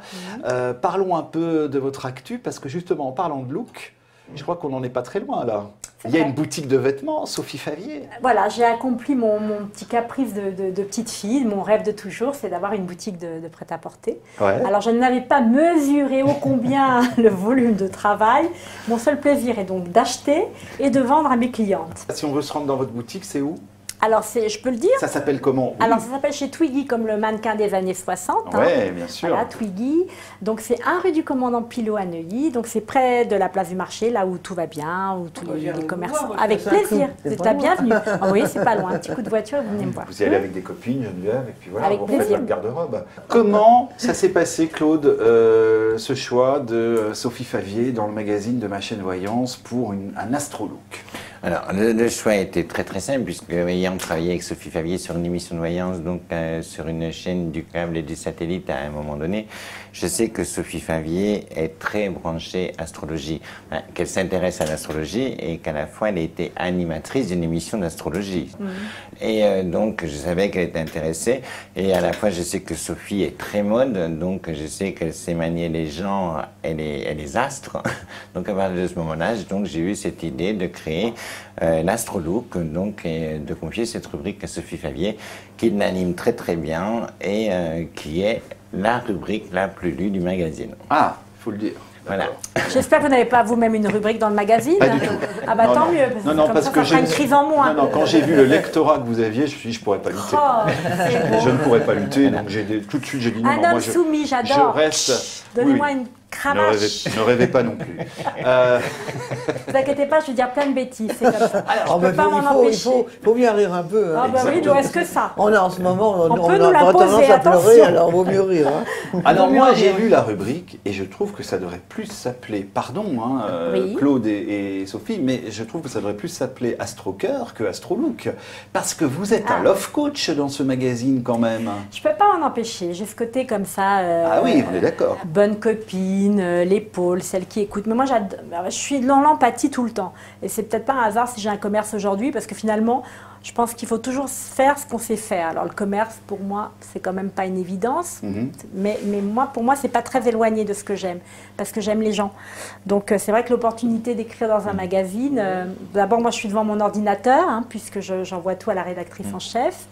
parlons un peu de votre actu, parce que justement, en parlant de look, je crois qu'on n'en est pas très loin là. C'est Il y a vrai. une boutique de vêtements, Sophie Favier. Voilà, j'ai accompli mon petit caprice de petite fille. Mon rêve de toujours, c'est d'avoir une boutique de prêt-à-porter. Ouais. Alors, je n'avais pas mesuré ô combien le volume de travail. Mon seul plaisir est donc d'acheter et de vendre à mes clientes. Si on veut se rendre dans votre boutique, c'est où? Alors, je peux le dire. Ça s'appelle comment? Oui. Alors, ça s'appelle chez Twiggy, comme le mannequin des années 60. hein. Ouais, bien sûr. Voilà, Twiggy. Donc, c'est 1 rue du Commandant Pilot à Neuilly. Donc, c'est près de la place du marché, là où tout va bien, où tous J'irai les vous commerçants. voir, Avec c'est un plaisir. coup. C'est Vous êtes pas la loin. bienvenue. Ah oui, c'est pas loin. Un petit coup de voiture, vous venez me voir. Vous y allez avec des copines, Geneviève, et puis voilà, Avec vous faites plaisir. votre garde-robe. Comment ça s'est passé, Claude, ce choix de Sophie Favier dans le magazine de Ma Chaîne Voyance pour un astrolook? Alors, le choix était très très simple, puisque ayant travaillé avec Sophie Favier sur une émission de voyance, donc sur une chaîne du câble et du satellite à un moment donné, je sais que Sophie Favier est très branchée astrologie, hein, qu'elle s'intéresse à l'astrologie et qu'à la fois elle a été animatrice d'une émission d'astrologie. Et donc je savais qu'elle était intéressée, et à la fois je sais que Sophie est très mode, donc je sais qu'elle sait manier les gens et les astres. Donc à partir de ce moment-là, j'ai eu cette idée de créer l'Astrolook, donc, et de confier cette rubrique à Sophie Favier, qui l'anime très très bien et qui est la rubrique la plus lue du magazine. Ah, il faut le dire. Voilà. J'espère que vous n'avez pas vous-même une rubrique dans le magazine. Pas du tout. Ah bah Non, tant non. mieux, parce que, Non, non, comme parce ça, que ça fera une crise en moins. Non, non, quand j'ai vu le lectorat que vous aviez, je me suis dit, je ne pourrais pas lutter. Oh, c'est beau. Je ne pourrais pas lutter, donc tout de suite j'ai dit non, Un non, homme moi soumis, je j'adore. reste. Donnez-moi Oui, oui. une cravache. Ne rêvez pas non plus. Ne vous inquiétez pas, je vais dire plein de bêtises, c'est comme ça. Ah, Je ne bah, peux pas m'en il empêcher. faut bien rire un peu. hein. Ah bah oui, Exactement. d'où est-ce que ça? On a en ce moment, On peut a nous la pas poser, tendance à pleurer, attention. alors vaut mieux rire. hein. Alors mieux moi en j'ai rire. lu la rubrique et je trouve que ça devrait plus s'appeler, pardon hein, Oui. Claude et Sophie, mais je trouve que ça devrait plus s'appeler Astrocoeur que Astrolook, parce que vous êtes un Ah. love coach dans ce magazine quand même. Je ne peux pas m'en empêcher. J'ai ce côté comme ça. Ah oui, on est d'accord. Bonne copine, l'épaule, celle qui écoute. Mais moi, je suis dans l'empathie tout le temps. Et c'est peut-être pas un hasard si j'ai un commerce aujourd'hui, parce que finalement, je pense qu'il faut toujours faire ce qu'on sait faire. Alors le commerce, pour moi, c'est quand même pas une évidence. Mhm. Mais moi, pour moi, c'est pas très éloigné de ce que j'aime, parce que j'aime les gens. Donc c'est vrai que l'opportunité d'écrire dans un magazine, d'abord moi je suis devant mon ordinateur, hein, puisque j'envoie tout à la rédactrice en chef.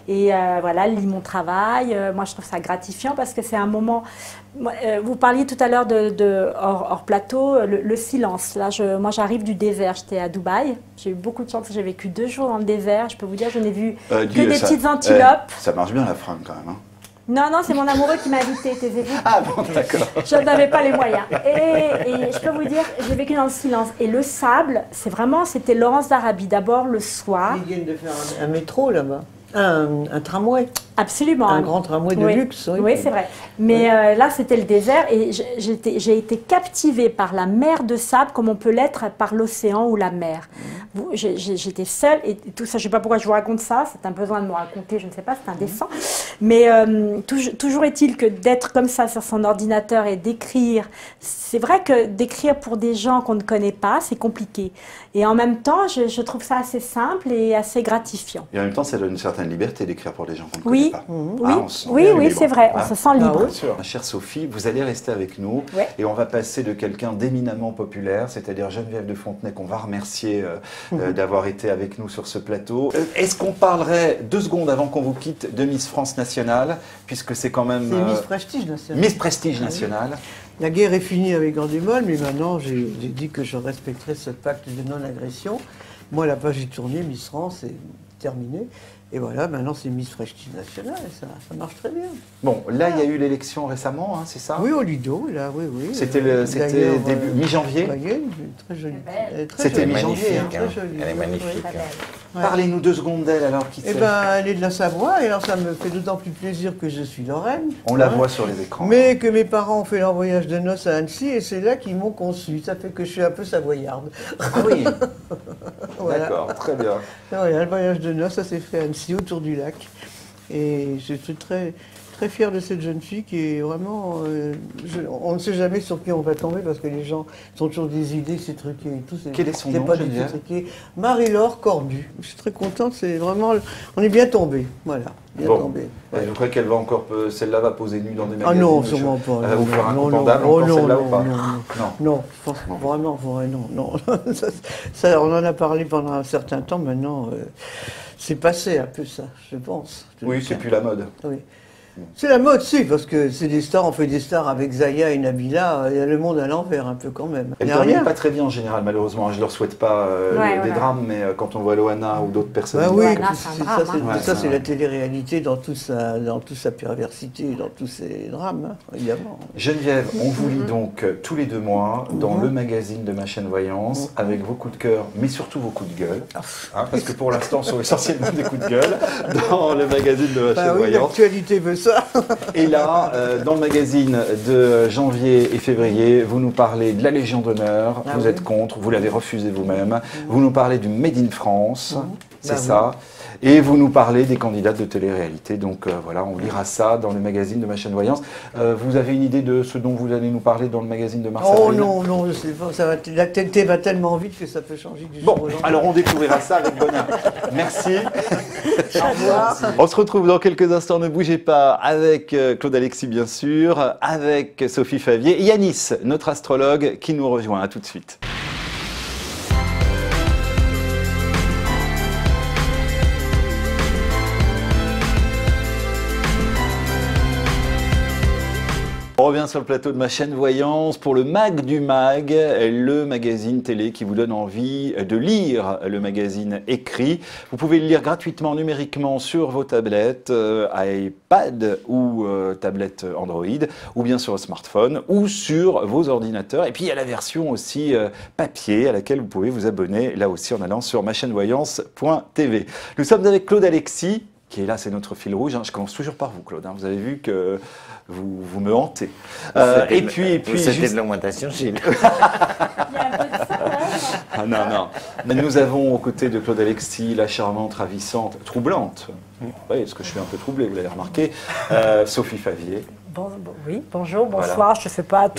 Et voilà, elle lit mon travail. Moi, je trouve ça gratifiant parce que c'est un moment. Vous parliez tout à l'heure hors plateau, le silence. Là, moi, j'arrive du désert. J'étais à Dubaï. J'ai eu beaucoup de chance. J'ai vécu 2 jours dans le désert. Je peux vous dire, je n'ai vu que des petites antilopes. Ça marche bien la fringue quand même. Hein. Non, non, c'est mon amoureux qui m'a invité, taisez-vous. Ah bon, d'accord. Je n'avais pas les moyens. Et je peux vous dire, j'ai vécu dans le silence. Et le sable, c'était Laurence d'Arabie. D'abord le soir. Ils viennent de faire un métro là-bas, un tramway. Absolument. Un grand tramway de luxe. Oui, c'est vrai. Mais là, c'était le désert et j'ai été captivée par la mer de sable comme on peut l'être par l'océan ou la mer. J'étais seule et tout ça, je ne sais pas pourquoi je vous raconte ça, c'est un besoin de me raconter, je ne sais pas, c'est indécent. Mais toujours est-il que d'être comme ça sur son ordinateur et d'écrire, c'est vrai que d'écrire pour des gens qu'on ne connaît pas, c'est compliqué. Et en même temps, je trouve ça assez simple et assez gratifiant. Et en même temps, ça donne une certaine liberté d'écrire pour des gens qu'on ne connaît pas. Oui, c'est vrai, on se sent libre. Chère Sophie, vous allez rester avec nous et on va passer de quelqu'un d'éminemment populaire, c'est-à-dire Geneviève de Fontenay, qu'on va remercier d'avoir été avec nous sur ce plateau. Est-ce qu'on parlerait 2 secondes avant qu'on vous quitte de Miss France Nationale, puisque c'est quand même... C'est Miss Prestige Nationale. Miss Prestige Nationale. La guerre est finie avec Gandimol, mais maintenant j'ai dit que je respecterais ce pacte de non-agression. Moi, la page est tournée, Miss France est terminée. Et voilà, maintenant c'est Miss Prestige Nationale, et ça marche très bien. Bon, là il y a eu l'élection récemment, hein, c'est ça? Oui, au Lido, là, oui. C'était début mi-janvier. Très jolie. C'était mi-janvier. Très jolie. Elle est magnifique. Parlez-nous 2 secondes d'elle alors. Eh ben, elle est de la Savoie, et alors ça me fait d'autant plus plaisir que je suis Lorraine. On la voit sur les écrans. Mais que mes parents ont fait leur voyage de noces à Annecy, et c'est là qu'ils m'ont conçu. Ça fait que je suis un peu savoyarde. Ah oui. Voilà. D'accord, très bien. Voilà, le voyage de noces, ça s'est fait à Annecy, autour du lac. Et je suis très, très fière de cette jeune fille qui est vraiment... on ne sait jamais sur qui on va tomber parce que les gens sont toujours des idées, c'est truqué et tout. Quel est son nom, pas du tout truqué. Marie-Laure Corbu. Je suis très contente, c'est vraiment... On est bien tombé, voilà. Bien tombé. Ouais. Vous croyez qu'elle va encore... Celle-là va poser nue dans des magazines? Ah non, sûrement pas. Elle va vous faire un non, condamne encore celle-là ou pas? Non, vraiment, non. Ça, on en a parlé pendant un certain temps, maintenant... c'est passé un peu ça, je pense. Oui, c'est plus la mode. Oui. C'est la mode, si, parce que c'est des stars, on fait des stars avec Zaya et Nabila, il y a le monde à l'envers un peu quand même. Elle ne termine pas très bien en général, malheureusement. Je ne leur souhaite pas des drames, mais quand on voit Loana ou d'autres personnes... ça c'est la télé-réalité dans toute sa perversité, dans tous ses drames, hein, évidemment. Geneviève, on vous lit donc tous les 2 mois dans le magazine de Ma Chaîne Voyance, avec vos coups de cœur, mais surtout vos coups de gueule, hein, parce que pour l'instant, ce sont essentiellement des coups de gueule dans le magazine de Ma Chaîne Voyance. L'actualité veut ça. Et là, dans le magazine de janvier et février, vous nous parlez de la Légion d'honneur, vous êtes contre, vous l'avez refusé vous-même, vous nous parlez du Made in France, c'est ça, et vous nous parlez des candidates de télé-réalité. Donc voilà, on lira ça dans le magazine de Ma Chaîne Voyance. Vous avez une idée de ce dont vous allez nous parler dans le magazine de mars? Oh non, je sais pas, l'actualité va tellement vite que ça peut changer du jour au lendemain. Alors on découvrira ça avec bonheur. Merci. Au revoir. On se retrouve dans quelques instants, ne bougez pas, avec Claude Alexis bien sûr, avec Sophie Favier et Yanis, notre astrologue, qui nous rejoint. À tout de suite. On revient sur le plateau de Ma Chaîne Voyance pour le Mag du Mag, le magazine télé qui vous donne envie de lire le magazine écrit. Vous pouvez le lire gratuitement, numériquement sur vos tablettes, iPad ou tablettes Android, ou bien sur un smartphone, ou sur vos ordinateurs. Et puis il y a la version aussi papier à laquelle vous pouvez vous abonner, là aussi en allant sur machaînevoyance.tv. Nous sommes avec Claude Alexis, qui est là, c'est notre fil rouge. Je commence toujours par vous, Claude. Vous avez vu que vous me hantez. C'était de l'augmentation, Gilles. Ah non. Mais nous avons aux côtés de Claude Alexis, la charmante, ravissante, troublante. Oui, parce que je suis un peu troublé, vous l'avez remarqué. Sophie Favier. Oui, bonjour, bonsoir, voilà. je ne fais pas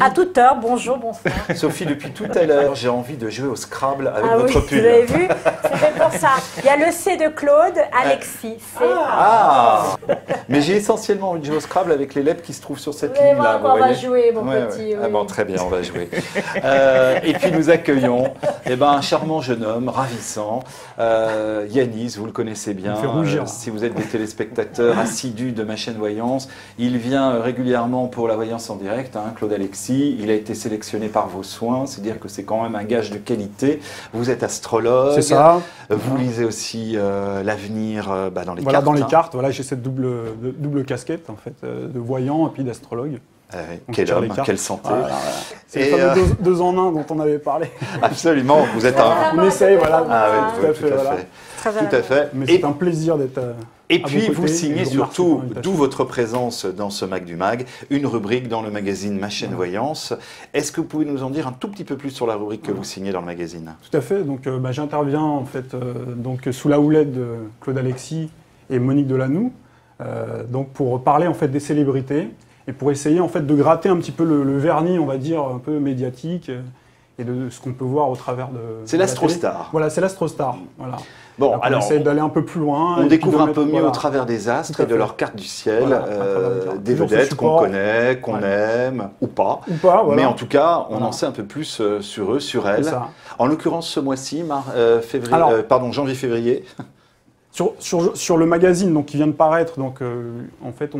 à toute heure, bonjour, bonsoir. Sophie, depuis tout à l'heure, j'ai envie de jouer au Scrabble avec votre pull. Vous avez vu, c'est pour ça. Il y a le C de Claude, Alexis. Mais j'ai essentiellement envie de jouer au Scrabble avec les lettres qui se trouvent sur cette ligne-là. On va jouer, mon petit. Oui. Ah bon, très bien, on va jouer. Et puis nous accueillons un charmant jeune homme, ravissant, Yanis, vous le connaissez bien. Si vous êtes des téléspectateurs assidus de Ma Chaîne Voyance, il vient régulièrement pour la voyance en direct, hein, Claude Alexis. Il a été sélectionné par vos soins, c'est-à-dire que c'est quand même un gage de qualité. Vous êtes astrologue. C'est ça. Vous lisez aussi l'avenir dans les cartes. Voilà, dans les cartes. Voilà, j'ai cette double casquette en fait, de voyant et puis d'astrologue. Quel homme, quelle santé. Voilà. C'est le fameux deux en un dont on avait parlé. Absolument, vous êtes un... On essaye, voilà. Ah oui, tout à fait. Tout à fait. Mais c'est un plaisir d'être Et puis, vos vous côtés. signez Je vous remercie pour surtout, l'invitation. d'où votre présence dans ce Mag du Mag, une rubrique dans le magazine Ma Chaîne Voyance. Est-ce que vous pouvez nous en dire un tout petit peu plus sur la rubrique que vous signez dans le magazine? Tout à fait. Donc, j'interviens en fait donc sous la houlette de Claude Alexis et Monique Delanoux, donc pour parler en fait des célébrités et pour essayer en fait de gratter un petit peu le vernis, on va dire un peu médiatique et de ce qu'on peut voir au travers de. C'est l'Astrostar. Voilà, c'est l'Astrostar. Voilà. Bon, Donc, alors, on essaie d'aller un peu plus loin. on et puis découvre de un mettre- peu mieux voilà. au travers des astres Tout à et de fait. leur carte du ciel, Voilà, à travers les cartes. des Toujours ce vedettes qu'on support. connaît, qu'on Ouais. aime ou pas. Ou pas, voilà. Mais en tout cas, on Voilà. en sait un peu plus sur eux, sur elles. C'est ça. En l'occurrence, ce mois-ci, Alors- janvier-février. Sur le magazine donc, qui vient de paraître, donc, en fait,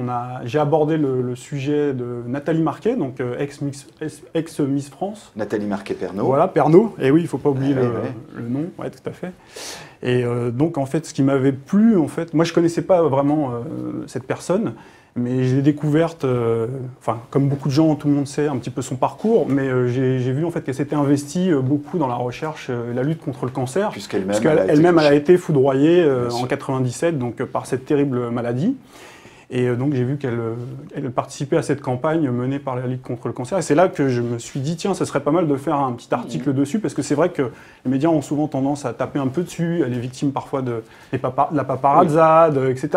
j'ai abordé le sujet de Nathalie Marquet, donc ex-Miss France. Nathalie Marquet-Pernot. Voilà, Pernot. Et oui, il ne faut pas oublier Ouais, le, ouais. le nom. Ouais, tout à fait. Et donc, en fait, ce qui m'avait plu, en fait, moi, je ne connaissais pas vraiment cette personne, mais je l'ai découverte, enfin, comme beaucoup de gens, tout le monde sait un petit peu son parcours, mais j'ai vu, en fait, qu'elle s'était investie beaucoup dans la recherche et la lutte contre le cancer. Puisqu'elle-même, Elle a touchée. été foudroyée Bien sûr. en 97 donc, par cette terrible maladie. Et donc j'ai vu qu'elle participait à cette campagne menée par la Ligue contre le cancer. Et c'est là que je me suis dit, tiens, ça serait pas mal de faire un petit article dessus, parce que c'est vrai que les médias ont souvent tendance à taper un peu dessus. Elle est victime parfois de la paparazzade, etc.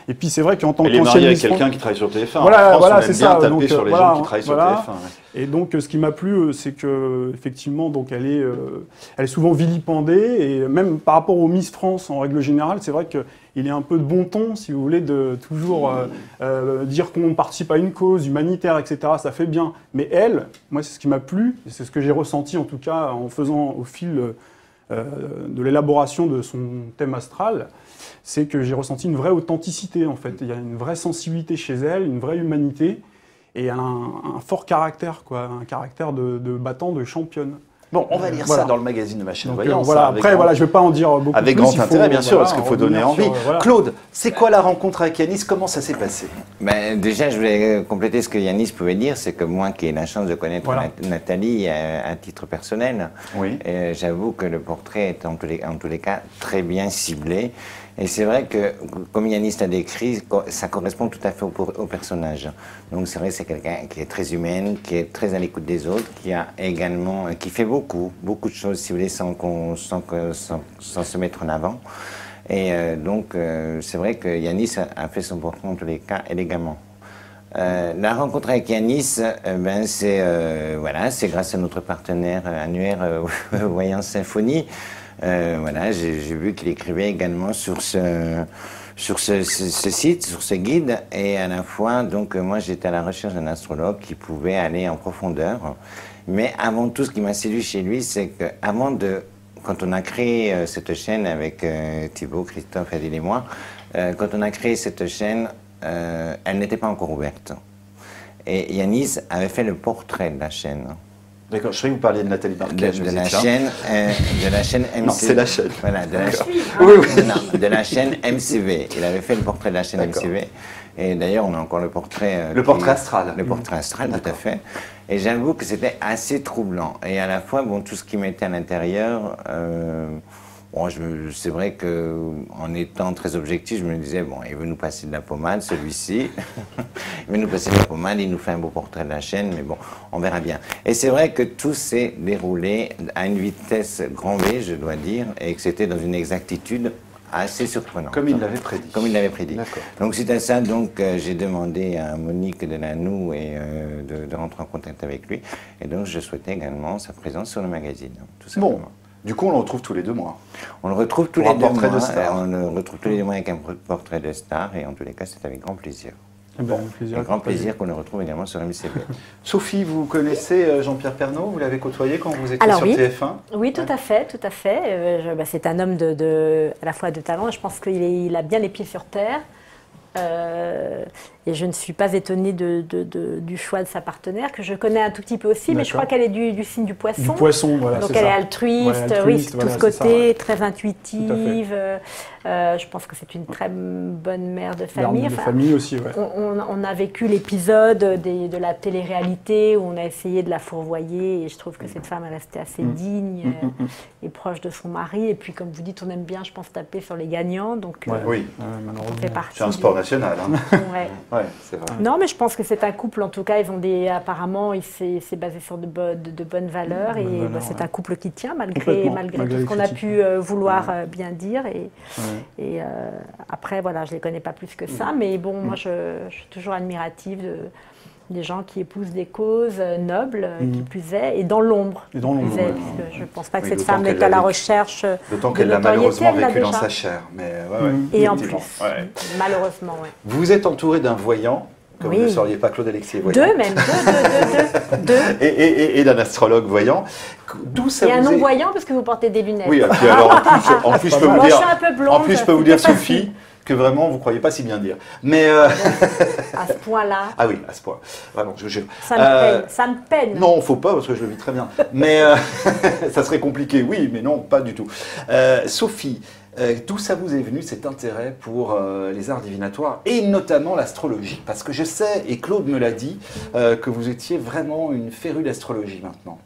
Et puis c'est vrai qu'en tant Elle est qu'ancienne mariée avec Miss France- quelqu'un qui travaille sur TF1. Voilà, en France, voilà, on aime c'est bien ça. taper Donc, sur les voilà, gens qui travaillent sur voilà. TF1. Ouais. Et donc, ce qui m'a plu, c'est que effectivement, donc, elle est souvent vilipendée, et même par rapport aux Miss France en règle générale, c'est vrai qu'il est un peu de bon ton, si vous voulez, de toujours dire qu'on participe à une cause humanitaire, etc. Ça fait bien. Mais elle, moi, c'est ce qui m'a plu, et c'est ce que j'ai ressenti en tout cas en faisant au fil de l'élaboration de son thème astral. C'est que j'ai ressenti une vraie authenticité, en fait. Il y a une vraie sensibilité chez elle, une vraie humanité, et un fort caractère, quoi, un caractère de battant, de championne. Bon, on va lire Voilà. ça dans le magazine de Ma Chaîne Donc, Voyance. voilà. hein, avec Après, voilà, je ne vais pas en dire beaucoup avec plus. grand il faut, intérêt, bien sûr, voilà, parce qu'il faut donner revenir envie. sur, voilà. Claude, c'est quoi la rencontre avec Yanis? Comment ça s'est passé? Ben, déjà, je voulais compléter ce que Yanis pouvait dire, c'est que moi qui ai la chance de connaître Voilà. Nathalie à titre personnel, Oui. j'avoue que le portrait est en tous les cas très bien ciblé. Et c'est vrai que, comme Yanis l'a décrit, ça correspond tout à fait au personnage. Donc c'est vrai que c'est quelqu'un qui est très humaine, qui est très à l'écoute des autres, qui fait beaucoup de choses, si vous voulez, sans se mettre en avant. Et donc c'est vrai que Yanis a fait son portrait en tous les cas élégamment. La rencontre avec Yanis, c'est grâce à notre partenaire annuaire Voyance Symphonie. Voilà, j'ai vu qu'il écrivait également sur ce site, sur ce guide, et à la fois, donc moi j'étais à la recherche d'un astrologue qui pouvait aller en profondeur. Mais avant tout, ce qui m'a séduit chez lui, c'est que quand on a créé cette chaîne avec Thibaut, Christophe, Adil et moi, quand on a créé cette chaîne, elle n'était pas encore ouverte. Et Yanis avait fait le portrait de la chaîne. D'accord, je croyais que vous parliez de Nathalie Marquet. De la chaîne MCV. Non, c'est la chaîne. Voilà, de la chaîne MCV. Il avait fait le portrait de la chaîne MCV. Et d'ailleurs, on a encore le portrait... Le portrait astral. Le portrait astral, tout à fait. Et j'avoue que c'était assez troublant. Et à la fois, bon, tout ce qui m'était à l'intérieur... c'est vrai qu'en étant très objectif, je me disais, bon, il veut nous passer de la pommade, celui-ci. Il veut nous passer de la pommade, il nous fait un beau portrait de la chaîne, mais bon, on verra bien. Et c'est vrai que tout s'est déroulé à une vitesse grand V, je dois dire, et que c'était dans une exactitude assez surprenante. Comme il l'avait prédit. Comme il l'avait prédit. D'accord. Donc suite à ça, j'ai demandé à Monique Delanoux de rentrer en contact avec lui. Et donc je souhaitais également sa présence sur le magazine, tout simplement. Bon, du coup, on le retrouve tous les 2 mois. On le retrouve tous Pour les un 2 portrait mois. de star. On le retrouve tous les 2 mois avec un portrait de star. Et en tous les cas, c'est avec grand plaisir. Eh ben, Avec grand plaisir qu'on le retrouve également sur MCV. Sophie, vous connaissez Jean-Pierre Pernot? Vous l'avez côtoyé quand vous étiez Alors, sur oui. TF1? Oui, tout à fait, tout à fait. C'est un homme à la fois de talent. Je pense qu'il a bien les pieds sur terre. Et je ne suis pas étonnée du choix de sa partenaire, que je connais un tout petit peu aussi, mais je crois qu'elle est du signe du poisson. Du poisson, voilà. Donc c'est elle ça. est altruiste, Ouais, oui, altruiste, tout voilà, ce c'est ça, côté, ouais. très intuitive. Je pense que c'est une très bonne mère de famille. Mère de famille aussi, ouais. On a vécu l'épisode de la télé-réalité où on a essayé de la fourvoyer et je trouve que cette femme est restée assez digne et proche de son mari. Et puis, comme vous dites, on aime bien, je pense, taper sur les gagnants. Donc, oui, malheureusement. On fait partie. C'est un sport national. Hein. Ouais, c'est vrai. Non, mais je pense que c'est un couple, en tout cas, apparemment, c'est basé sur de bonnes valeurs et c'est un couple qui tient malgré tout ce qu'on a pu vouloir bien dire. Et après, voilà, je ne les connais pas plus que ça, mais bon, moi, je suis toujours admirative des gens qui épousent des causes nobles, qui plus est, et dans l'ombre. Je ne pense pas que cette femme n'est à la recherche de d'autant qu'elle l'a malheureusement vécu dans sa chair. Mais, et en plus, malheureusement, Vous êtes entouré d'un voyant, comme vous ne seriez pas Claude Alexis voyant. Deux même, deux. Et d'un astrologue voyant. D'où ça et un non-voyant parce que vous portez des lunettes. Oui, et puis alors en plus je peux vous dire, je suis un peu blonde, en plus je peux vous dire Sophie, que vraiment vous ne croyez pas si bien dire. Mais à ce point-là. Ah oui, à ce point. Vraiment, ça me peine. Non, il ne faut pas parce que je le vis très bien. Mais ça serait compliqué, oui, mais non, pas du tout. Sophie, d'où ça vous est venu cet intérêt pour les arts divinatoires et notamment l'astrologie? Parce que je sais, et Claude me l'a dit, que vous étiez vraiment une férue d'astrologie maintenant.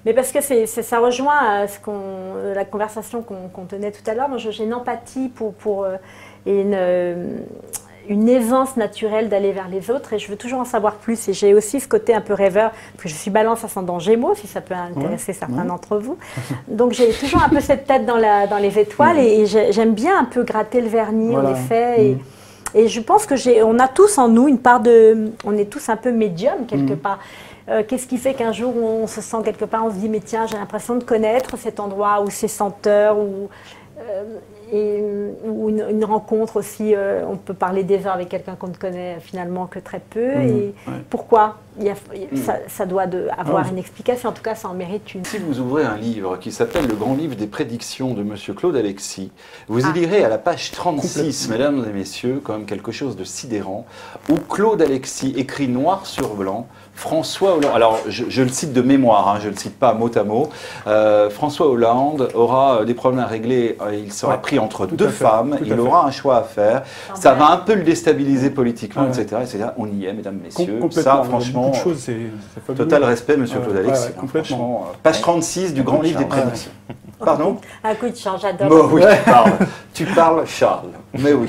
Mais parce que ça rejoint la conversation qu'on tenait tout à l'heure. Moi, j'ai une empathie et une aisance naturelle d'aller vers les autres et je veux toujours en savoir plus. Et j'ai aussi ce côté un peu rêveur, parce que je suis balance ascendant Gémeaux, si ça peut intéresser certains d'entre vous. Donc j'ai toujours un peu cette tête dans les étoiles et j'aime bien un peu gratter le vernis, en effet. Et je pense on a tous en nous une part on est tous un peu médium quelque part. Qu'est-ce qui fait qu'un jour on se sent quelque part, on se dit mais tiens, j'ai l'impression de connaître cet endroit ou ces senteurs ou une rencontre aussi, on peut parler des heures avec quelqu'un qu'on ne connaît finalement que très peu. Et pourquoi ça doit avoir une explication, en tout cas ça en mérite une. Si vous ouvrez un livre qui s'appelle Le Grand Livre des Prédictions de Monsieur Claude Alexis, vous y lirez à la page 36, mesdames et messieurs, quand même quelque chose de sidérant, où Claude Alexis écrit noir sur blanc, François Hollande, alors je le cite de mémoire, je ne le cite pas mot à mot, François Hollande aura des problèmes à régler, il sera pris entre deux femmes, il aura un choix à faire, ça va un peu le déstabiliser politiquement, etc., etc. On y est, mesdames, messieurs, ça franchement, total respect, monsieur Claude Alexis, franchement, page 36 du Grand Livre des Prédictions. Pardon? Un coup de Charles, j'adore. Bon, oui, tu parles Charles, mais oui,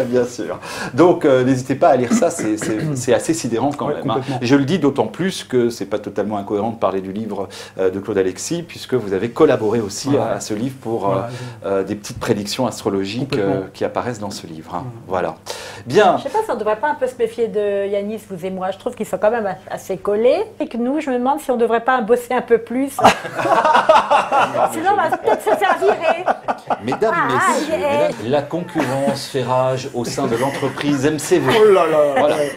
bien sûr. Donc n'hésitez pas à lire ça, c'est assez sidérant quand même. Hein. Je le dis d'autant plus que c'est pas totalement incohérent de parler du livre de Claude Alexis, puisque vous avez collaboré aussi à ce livre pour des petites prédictions astrologiques qui apparaissent dans ce livre. Hein. Voilà. Bien. Je sais pas si on ne devrait pas un peu se méfier de Yanis, vous et moi. Je trouve qu'ils sont quand même assez collés. Et que nous, je me demande si on ne devrait pas bosser un peu plus. Sinon, on va peut-être se faire virer. Mesdames, messieurs, la concurrence fait rage au sein de l'entreprise MCV. Oh là là.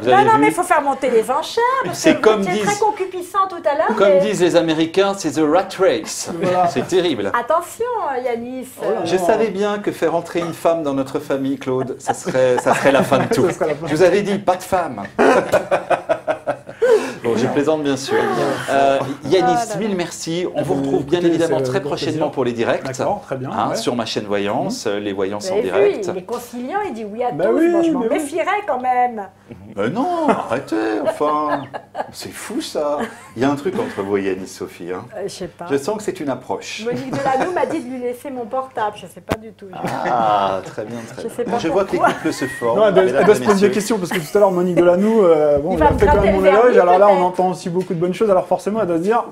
Voilà, non, mais il faut faire monter les enchères. C'est comme disent. Très concupiscent tout à l'heure. Comme disent les Américains, c'est the rat race. Voilà. C'est terrible. Attention, Yanis. Je savais bien que faire entrer une femme dans notre famille, Claude, ça serait la fin de tout. Je vous avais dit, pas de femme. Bon, je plaisante bien sûr. Yanis, mille merci. On vous retrouve bien évidemment très prochainement pour les directs. D'accord, très bien. Sur ma chaîne Voyance, les Voyances en vu, direct. il est conciliant, il dit oui à tous. Moi, je m'en méfierais quand même. Non, arrêtez, enfin. C'est fou ça. Il y a un truc entre vous et Yanis, Sophie. Hein. Je sais pas. Je sens que c'est une approche. Monique Delanoux m'a dit de lui laisser mon portable. Je sais pas du tout. Ah, très bien, très bien. Bon, je vois que les couples se forment. Non, elle doit se poser des questions parce que tout à l'heure, Monique Delanoux, elle a fait quand même mon éloge. Alors là, on entend aussi beaucoup de bonnes choses. Alors forcément, elle doit se dire.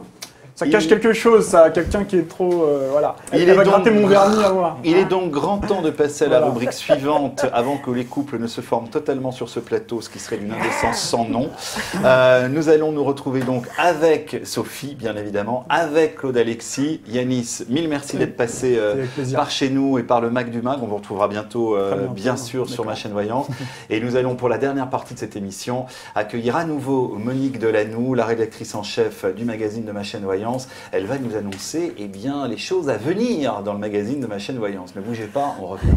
Ça cache quelque chose, ça, quelqu'un qui est trop... voilà. Elle va gratter mon vernis à moi. Il est donc grand temps de passer à la rubrique suivante avant que les couples ne se forment totalement sur ce plateau, ce qui serait d'une indécence sans nom. Nous allons nous retrouver donc avec Sophie, bien évidemment, avec Claude Alexis. Yanis, mille merci d'être passé par chez nous et par le Mac du Mag. On vous retrouvera bientôt, bien sûr, sur ma chaîne Voyance. Et nous allons, pour la dernière partie de cette émission, accueillir à nouveau Monique Delanoux, la rédactrice en chef du magazine de ma chaîne Voyance. Elle va nous annoncer les choses à venir dans le magazine de ma chaîne Voyance. Ne bougez pas, on revient.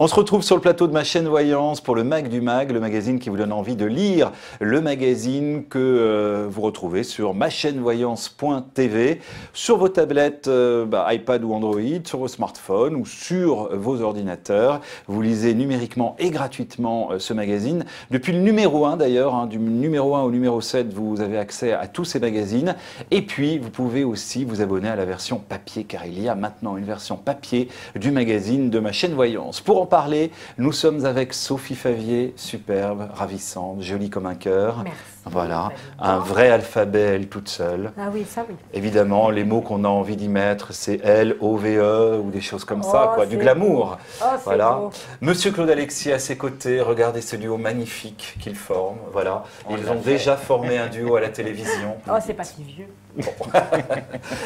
On se retrouve sur le plateau de ma chaîne Voyance pour le Mag du Mag, le magazine qui vous donne envie de lire le magazine que vous retrouvez sur machaînevoyance.tv, sur vos tablettes iPad ou Android, sur vos smartphones ou sur vos ordinateurs. Vous lisez numériquement et gratuitement ce magazine. Depuis le numéro 1 d'ailleurs, hein, du numéro 1 au numéro 7, vous avez accès à tous ces magazines. Et puis, vous pouvez aussi vous abonner à la version papier, car il y a maintenant une version papier du magazine de ma chaîne Voyance. Pour en parler, nous sommes avec Sophie Favier, superbe, ravissante, jolie comme un cœur. Merci. Voilà, un vrai alphabet, elle toute seule. Ah oui, ça oui. Évidemment, les mots qu'on a envie d'y mettre, c'est L-O-V-E ou des choses comme ça, quoi, du glamour. Voilà. Beau. Monsieur Claude Alexis à ses côtés, regardez ce duo magnifique qu'ils forment. Voilà, ils ont déjà formé un duo à la télévision. Oh, c'est pas si vieux. Bon.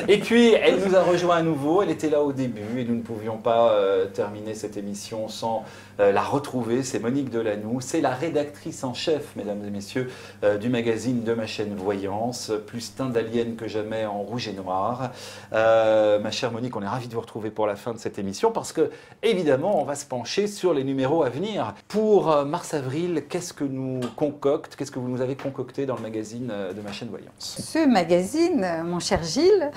Et puis, elle nous a rejoint à nouveau. Elle était là au début et nous ne pouvions pas terminer cette émission sans la retrouver. C'est Monique Delanoux. C'est la rédactrice en chef, mesdames et messieurs, du magazine de ma chaîne Voyance. Plus teint d'alien que jamais en rouge et noir. Ma chère Monique, on est ravis de vous retrouver pour la fin de cette émission parce que, évidemment, on va se pencher sur les numéros à venir. Pour mars-avril, qu'est-ce que nous concocte, qu'est-ce que vous nous avez concocté dans le magazine de ma chaîne Voyance? Ce magazine, mon cher Gilles,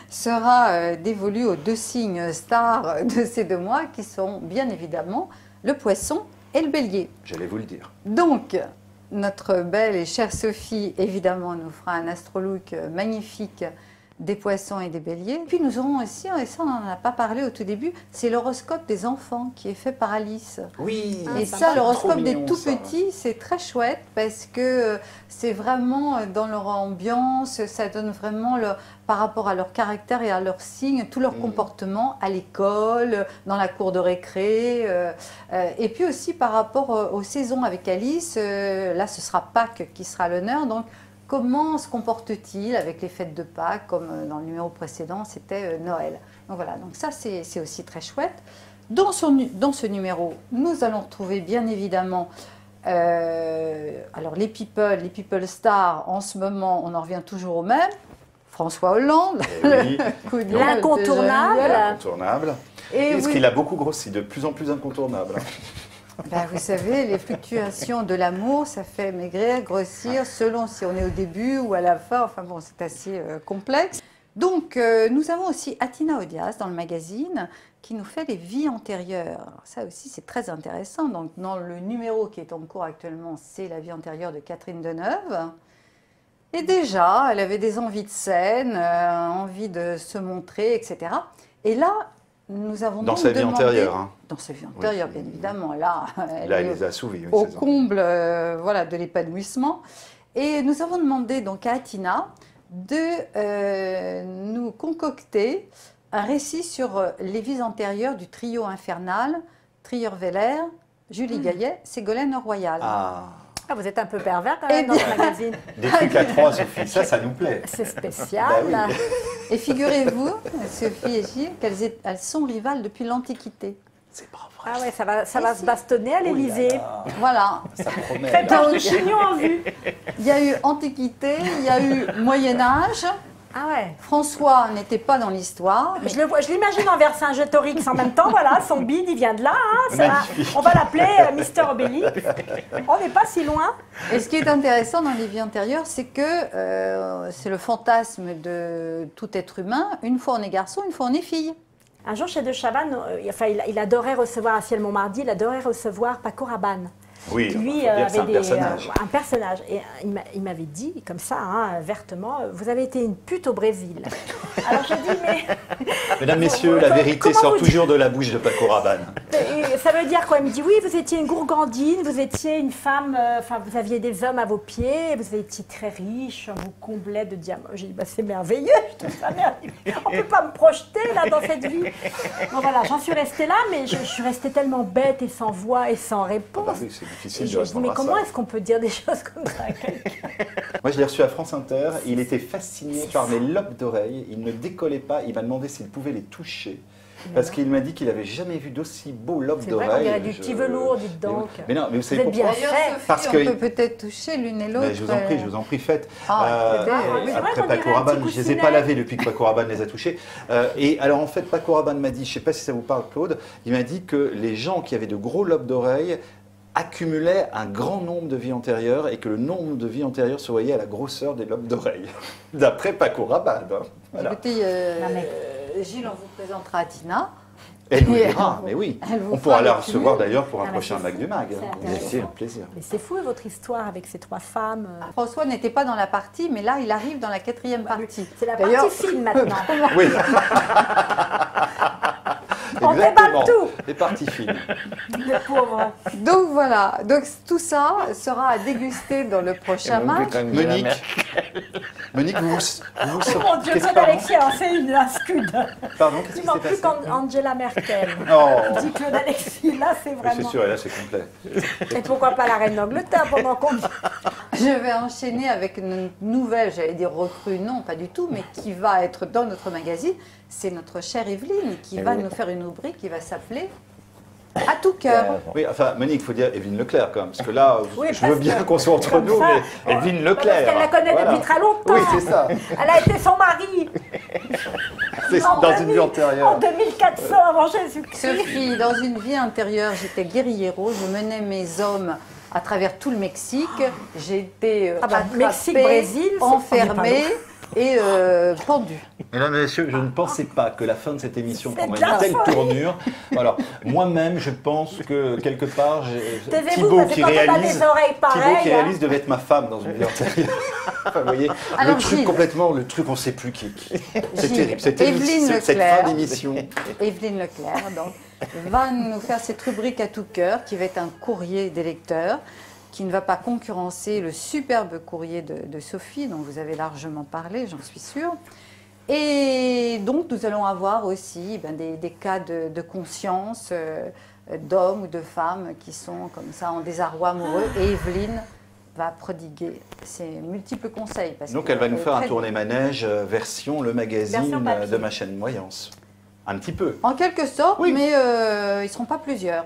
sera dévolu aux deux signes stars de ces 2 mois qui sont bien évidemment le poisson et le bélier. J'allais vous le dire. Donc, notre belle et chère Sophie, évidemment, nous fera un astrolook magnifique des poissons et des béliers. Puis nous aurons aussi, et ça on n'en a pas parlé au tout début, c'est l'horoscope des enfants qui est fait par Alice. Oui. Et ça, l'horoscope des mignon, tout ça. petits, c'est très chouette parce que c'est vraiment dans leur ambiance, ça donne vraiment par rapport à leur caractère et à leur signe, tout leur comportement à l'école, dans la cour de récré. Et puis aussi par rapport aux saisons avec Alice, là ce sera Pâques qui sera à l'honneur. Donc comment se comporte-t-il avec les fêtes de Pâques, comme dans le numéro précédent, c'était Noël. Donc voilà, donc ça c'est aussi très chouette. Dans ce numéro, nous allons retrouver bien évidemment alors les people stars, en ce moment, on en revient toujours au même. François Hollande, Oui. L'incontournable. Incontournable. Et Est-ce oui. qu'il a beaucoup grossi, de plus en plus incontournable? Ben, vous savez, les fluctuations de l'amour, ça fait maigrir, grossir, selon si on est au début ou à la fin. Enfin bon, c'est assez complexe. Donc, nous avons aussi Atina Odias dans le magazine qui nous fait les vies antérieures. Alors, ça aussi, c'est très intéressant. Donc, dans le numéro qui est en cours actuellement, c'est la vie antérieure de Catherine Deneuve. Et déjà, elle avait des envies de scène, envie de se montrer, etc. Et là, nous avons Dans donc sa vie demandé- antérieure. Hein. Dans sa vie antérieure, bien évidemment. Là, elle Là, est elle les a assouvis. Oui, au c'est ça. comble voilà, de l'épanouissement. Et nous avons demandé donc à Atina de nous concocter un récit sur les vies antérieures du trio infernal, Trier-Veller, Julie Gaillet, Ségolène Royal. Ah, Ah, vous êtes un peu pervers quand même dans ce magazine. des trucs à 3, Sophie, ça nous plaît. C'est spécial. Bah oui. Et figurez-vous, Sophie et Gilles, elles sont rivales depuis l'Antiquité. C'est pas vrai. Ah ouais, ça va se bastonner à l'Élysée. Voilà. Ça promet. Prépare là. de chignon en vue. Il y a eu Antiquité, il y a eu Moyen-Âge. Ah ouais. François n'était pas dans l'histoire. Je l'imagine en Vercingétorix en même temps, voilà, son bide, il vient de là, hein, on va l'appeler Mister Obélix. On n'est pas si loin. Et ce qui est intéressant dans les vies antérieures, c'est que c'est le fantasme de tout être humain. Une fois on est garçon, une fois on est fille. Un jour chez De Chavannes, il adorait recevoir à Ciel Montmardi, il adorait recevoir Paco Rabanne. Oui, Qui, lui on va dire que c'est avait un personnage. un personnage. Et il m'avait dit, comme ça, hein, vertement, vous avez été une pute au Brésil. Alors je dis, mais... Mesdames, messieurs, la vérité Comment sort vous dites- toujours de la bouche de Paco Rabanne. Et ça veut dire quoi? Il me dit, oui, vous étiez une gourgandine, vous étiez une femme, enfin, vous aviez des hommes à vos pieds, vous étiez très riche, on vous comblait de diamants. J'ai dit, bah, c'est merveilleux, je trouve ça merveilleux. On ne peut pas me projeter, là, dans cette vie. Bon, voilà, j'en suis restée là, mais je suis restée tellement bête et sans voix et sans réponse. Ah bah oui, c'est Et difficile de je me dis, répondre mais à comment ça. est-ce qu'on peut dire des choses comme ça à quelqu'un? Moi, je l'ai reçu à France Inter. Il était fasciné par mes lobes d'oreilles. Il ne décollait pas. Il m'a demandé s'il pouvait les toucher. Parce qu'il m'a dit qu'il n'avait jamais vu d'aussi beau lobe C'est vrai qu'on dirait d'oreille. du petit velours, dites donc. Mais non, mais vous savez Vous êtes bien pourquoi fait. Sophie, Parce on que- peut peut-être toucher l'une et l'autre. Mais je vous en prie, faites. Ah, mais c'est vrai Après qu'on Paco dirait un Rabanne, petit je ne les ai pas coussinet. lavés depuis que Paco Rabanne les a touchés. Et alors en fait, Paco Rabanne m'a dit, je ne sais pas si ça vous parle Claude, il m'a dit que les gens qui avaient de gros lobes d'oreille accumulaient un grand nombre de vies antérieures et que le nombre de vies antérieures se voyait à la grosseur des lobes d'oreille. D'après Paco Rabanne. Hein. Voilà. Écoutez, Non, mais- Gilles, on vous présentera à Tina. Elle nous Et dira, mais oui. elle vous On pourra fera la le recevoir cumul. d'ailleurs pour un Ah, mais prochain c'est Mag fou. du Mag. C'est Bien intéressant. sûr, plaisir. Mais c'est fou votre histoire avec ces 3 femmes. François n'était pas dans la partie, mais là, il arrive dans la 4e partie. C'est la D'ailleurs- partie fine maintenant. Oui, On déballe exactement. tout. Les parties fines. Le pauvre. Donc voilà, donc tout ça sera à déguster dans le prochain match. Monique, Monique, vous Oh mon Dieu, qu'est-ce- Claude Alexis a fait un scud. Pardon, qu'est-ce Il qui manque s'est plus passé qu'Angela Merkel. Oh. Dit Claude Alexis, là c'est Oui, vraiment. c'est sûr, et là c'est complet. Et pourquoi pas la reine d'Angleterre pendant qu'on. Je vais enchaîner avec une nouvelle, j'allais dire recrue, non, pas du tout, mais qui va être dans notre magazine. C'est notre chère Evelyne qui va nous faire une rubrique qui va s'appeler À tout cœur. Oui, enfin, Monique, il faut dire Evelyne Leclerc quand même, parce que là, Oui, je parce veux bien que, qu'on soit entre comme nous, ça, mais Evelyne Parce Leclerc. qu'elle la connaît voilà. depuis très longtemps. Oui, c'est ça. Elle a été son mari C'est en dans une 2000, vie antérieure. en 2400 avant Jésus-Christ. Sophie, dans une vie intérieure, j'étais guerriero, je menais mes hommes à travers tout le Mexique. J'ai été Ah bah, attrapée, Mexique, Brésil, c'est- enfermée et pendue. Mesdames et messieurs, je ne pensais pas que la fin de cette émission C'est prendrait de la une telle folie. tournure. Alors, moi-même, je pense que quelque part, Taisez-vous, Thibaut parce que qui quand on a réalise, des oreilles Thibaut pareilles, qui hein. réalise devait être ma femme dans une vie antérieure. Enfin, vous voyez, Alors, le truc Gilles. complètement, le truc, on ne sait plus qui. C'est Gilles, terrible. Cette Evelyne cette Leclerc. fin d'émission. Evelyne Leclerc donc, va nous faire cette rubrique à tout cœur qui va être un courrier des lecteurs qui ne va pas concurrencer le superbe courrier de Sophie dont vous avez largement parlé, j'en suis sûre. Et donc nous allons avoir aussi des cas de conscience d'hommes ou de femmes qui sont comme ça en désarroi amoureux et Evelyne va prodiguer ses multiples conseils. Parce Donc, que elle va nous est faire un très- tourné-manège version le magazine Version papier. de ma chaîne Voyance. Un petit peu. En quelque sorte, Oui. mais ils ne seront pas plusieurs.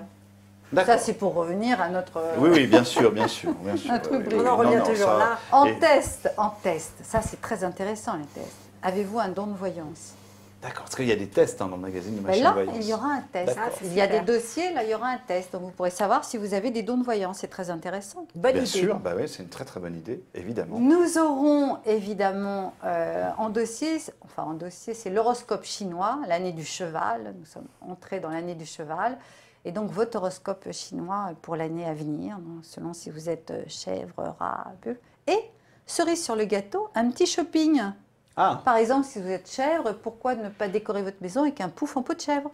D'accord. Ça, c'est pour revenir à notre... Oui, oui, bien sûr, bien sûr. Bien sûr. Un truc Oui, oui, On en oui. revient Non, non, toujours ça- là. En Et- test, ça c'est très intéressant les tests. Avez-vous un don de voyance? D'accord, parce qu'il y a des tests dans le magazine de ma Ben chaîne là, Voyance. il y aura un test. D'accord. Ah, c'est Il y a des super. dossiers, là il y aura un test. Donc vous pourrez savoir si vous avez des dons de voyance. C'est très intéressant. Bonne Bien idée. sûr, bah ouais, c'est une très très bonne idée, évidemment. Nous aurons évidemment en dossier, c'est l'horoscope chinois, l'année du cheval. Nous sommes entrés dans l'année du cheval. Et donc votre horoscope chinois pour l'année à venir, donc, selon si vous êtes chèvre, rat, bœuf. Et cerise sur le gâteau, un petit shopping. Ah, Par exemple, si vous êtes chèvre, pourquoi ne pas décorer votre maison avec un pouf en peau de chèvre?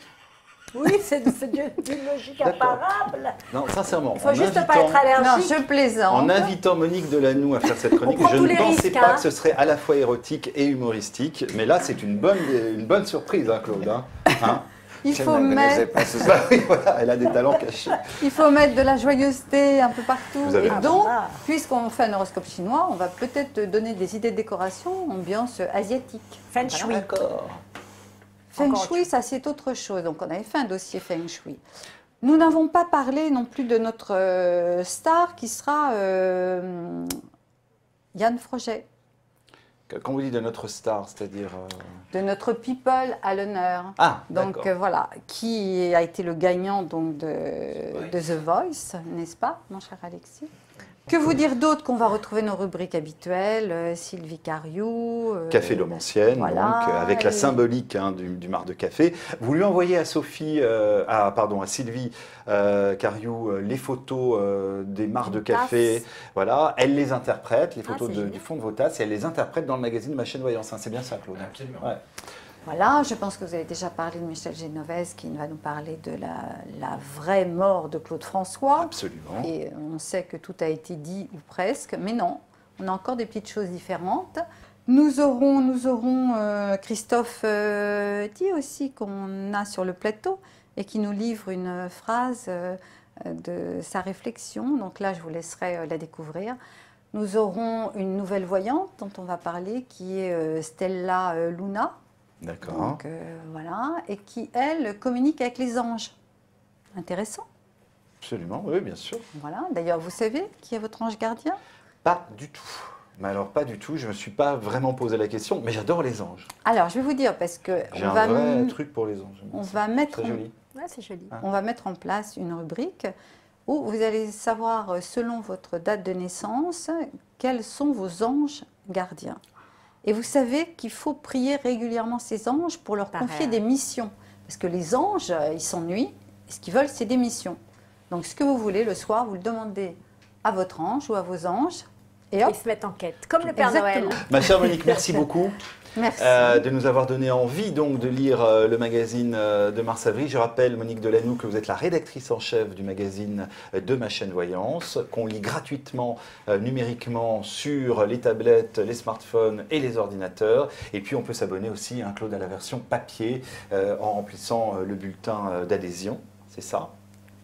Oui, c'est d'une logique D'accord. imparable. non, sincèrement, Il faut juste pas être Non, allergique. je plaisante. en invitant Monique Delanoux à faire cette chronique, prend je tous ne les pensais risques, pas hein. que ce serait à la fois érotique et humoristique, mais là c'est une bonne surprise, hein, Claude. Hein Il Je faut, ne connaissais mettre, pas ce Bah oui, voilà, elle a des talents cachés. il faut mettre de la joyeuseté un peu partout. Vous avez Et raison. donc, Ah. puisqu'on fait un horoscope chinois, on va peut-être donner des idées de décoration, ambiance asiatique. Feng shui. D'accord. Feng Encore Shui, ça c'est autre chose. Donc on avait fait un dossier Feng Shui. Nous n'avons pas parlé non plus de notre star qui sera Yann Froget, Quand vous dites de notre star, c'est-à-dire... de notre people à l'honneur. Ah, Donc d'accord. voilà, qui a été le gagnant donc, de The Voice, n'est-ce pas, mon cher Alexis? Que vous dire d'autre qu'on va retrouver nos rubriques habituelles, Sylvie Cariou. Café L'Homme Ancienne, voilà, donc, avec la et- symbolique hein, du mar de café. Vous lui envoyez à Sophie, à Sylvie Cariou, les photos des mares de Une café. tasse. Voilà, elle les interprète, les photos c'est génial. du fond de vos tasses, et elle les interprète dans le magazine de Ma Chaîne Voyance. Hein, c'est bien ça, Claude. Absolument. Ouais. Voilà, je pense que vous avez déjà parlé de Michel Génovès qui va nous parler de la vraie mort de Claude François. Absolument. Et on sait que tout a été dit ou presque, mais non, on a encore des petites choses différentes. Nous aurons Christophe Di aussi qu'on a sur le plateau et qui nous livre une phrase de sa réflexion. Donc là, je vous laisserai la découvrir. Nous aurons une nouvelle voyante dont on va parler qui est Stella Luna. D'accord. Donc voilà, et qui, elle, communique avec les anges. Intéressant. Absolument, oui, bien sûr. Voilà. D'ailleurs, vous savez qui est votre ange gardien? Pas du tout. Mais alors, pas du tout. Je ne me suis pas vraiment posé la question, mais j'adore les anges. Alors, je vais vous dire, parce que J'ai un vrai truc pour les anges. on va mettre, Très joli. Ouais, c'est joli. on va mettre en place une rubrique où vous allez savoir, selon votre date de naissance, quels sont vos anges gardiens. Et vous savez qu'il faut prier régulièrement ces anges pour leur Pareil. confier des missions. Parce que les anges, ils s'ennuient, et ce qu'ils veulent, c'est des missions. Donc, ce que vous voulez, le soir, vous le demandez à votre ange ou à vos anges, et hop, Ils se mettent en quête, comme le Père Exactement. Noël. Ma chère Monique, merci beaucoup. merci. De nous avoir donné envie donc de lire le magazine de Mars-Avril. Je rappelle, Monique Delanoux, que vous êtes la rédactrice en chef du magazine de ma chaîne Voyance, qu'on lit gratuitement, numériquement, sur les tablettes, les smartphones et les ordinateurs. Et puis on peut s'abonner aussi, hein, Claude, à la version papier en remplissant le bulletin d'adhésion. C'est ça?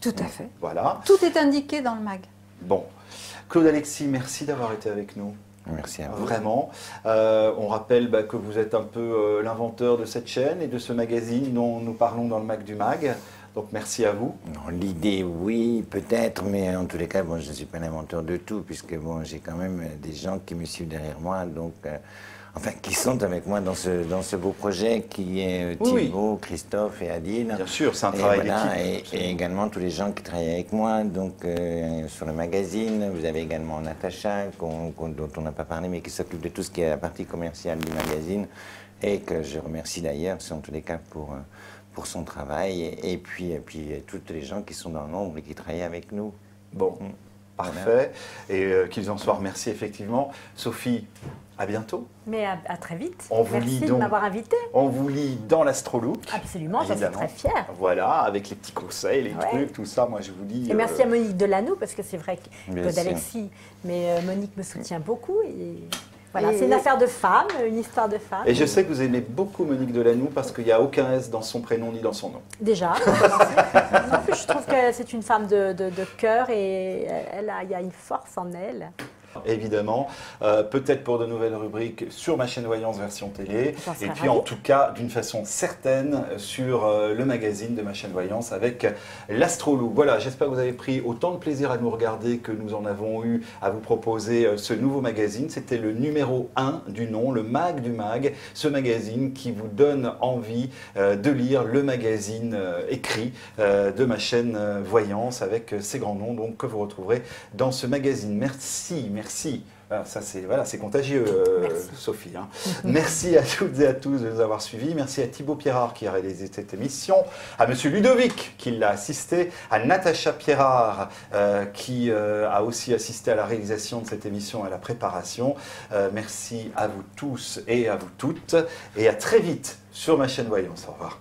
Tout à fait. Voilà. Tout est indiqué dans le mag. Bon. Claude Alexis, merci d'avoir été avec nous. Merci à vous. Vraiment. On rappelle que vous êtes un peu l'inventeur de cette chaîne et de ce magazine dont nous parlons dans le Mag du Mag. Donc merci à vous. Non, l'idée, oui, peut-être, mais en tous les cas, bon, je ne suis pas l'inventeur de tout, puisque bon, j'ai quand même des gens qui me suivent derrière moi, donc, enfin, qui sont avec moi dans ce beau projet, qui est Oui, Thibaut, Christophe et Adil. Bien sûr, c'est un Et travail voilà, d'équipe. et également tous les gens qui travaillent avec moi, donc sur le magazine. Vous avez également Natacha, dont on n'a pas parlé, mais qui s'occupe de tout ce qui est la partie commerciale du magazine, et que je remercie d'ailleurs, c'est en tous les cas pour son travail, et puis toutes les gens qui sont dans l'ombre et qui travaillent avec nous. Bon, parfait. Et qu'ils en soient remerciés, effectivement. Sophie, à bientôt. Mais à très vite. On vous Merci lit de donc. m'avoir invité. On vous lit dans l'Astrolook. Absolument, j'en suis évidemment. très fière. Voilà, avec les petits conseils, les Ouais. trucs, tout ça, moi je vous dis. Et merci à Monique Delanoux, parce que c'est vrai Bien que sûr. d'Alexis, mais Monique me soutient beaucoup. Et voilà, Et- c'est une affaire de femme, une histoire de femme. Et je sais que vous aimez beaucoup Monique Delanoux parce qu'il n'y a aucun S dans son prénom ni dans son nom. Déjà. En plus, je trouve que c'est une femme de cœur et il y a une force en elle. Évidemment, peut-être pour de nouvelles rubriques sur ma chaîne Voyance version télé, J'en serais et puis ravie. en tout cas d'une façon certaine sur le magazine de ma chaîne Voyance avec l'Astrolook. Voilà, j'espère que vous avez pris autant de plaisir à nous regarder que nous en avons eu à vous proposer ce nouveau magazine. C'était le numéro 1 du nom, le Mag du Mag, ce magazine qui vous donne envie de lire le magazine écrit de ma chaîne Voyance avec ces grands noms donc, que vous retrouverez dans ce magazine. Merci. Ça, c'est contagieux, Merci. Sophie. Hein. Merci à toutes et à tous de nous avoir suivis. Merci à Thibaut Pierrard qui a réalisé cette émission, à Monsieur Ludovic qui l'a assisté, à Natacha Pierrard qui a aussi assisté à la réalisation de cette émission, à la préparation. Merci à vous tous et à vous toutes. Et à très vite sur ma chaîne Voyance. Au revoir.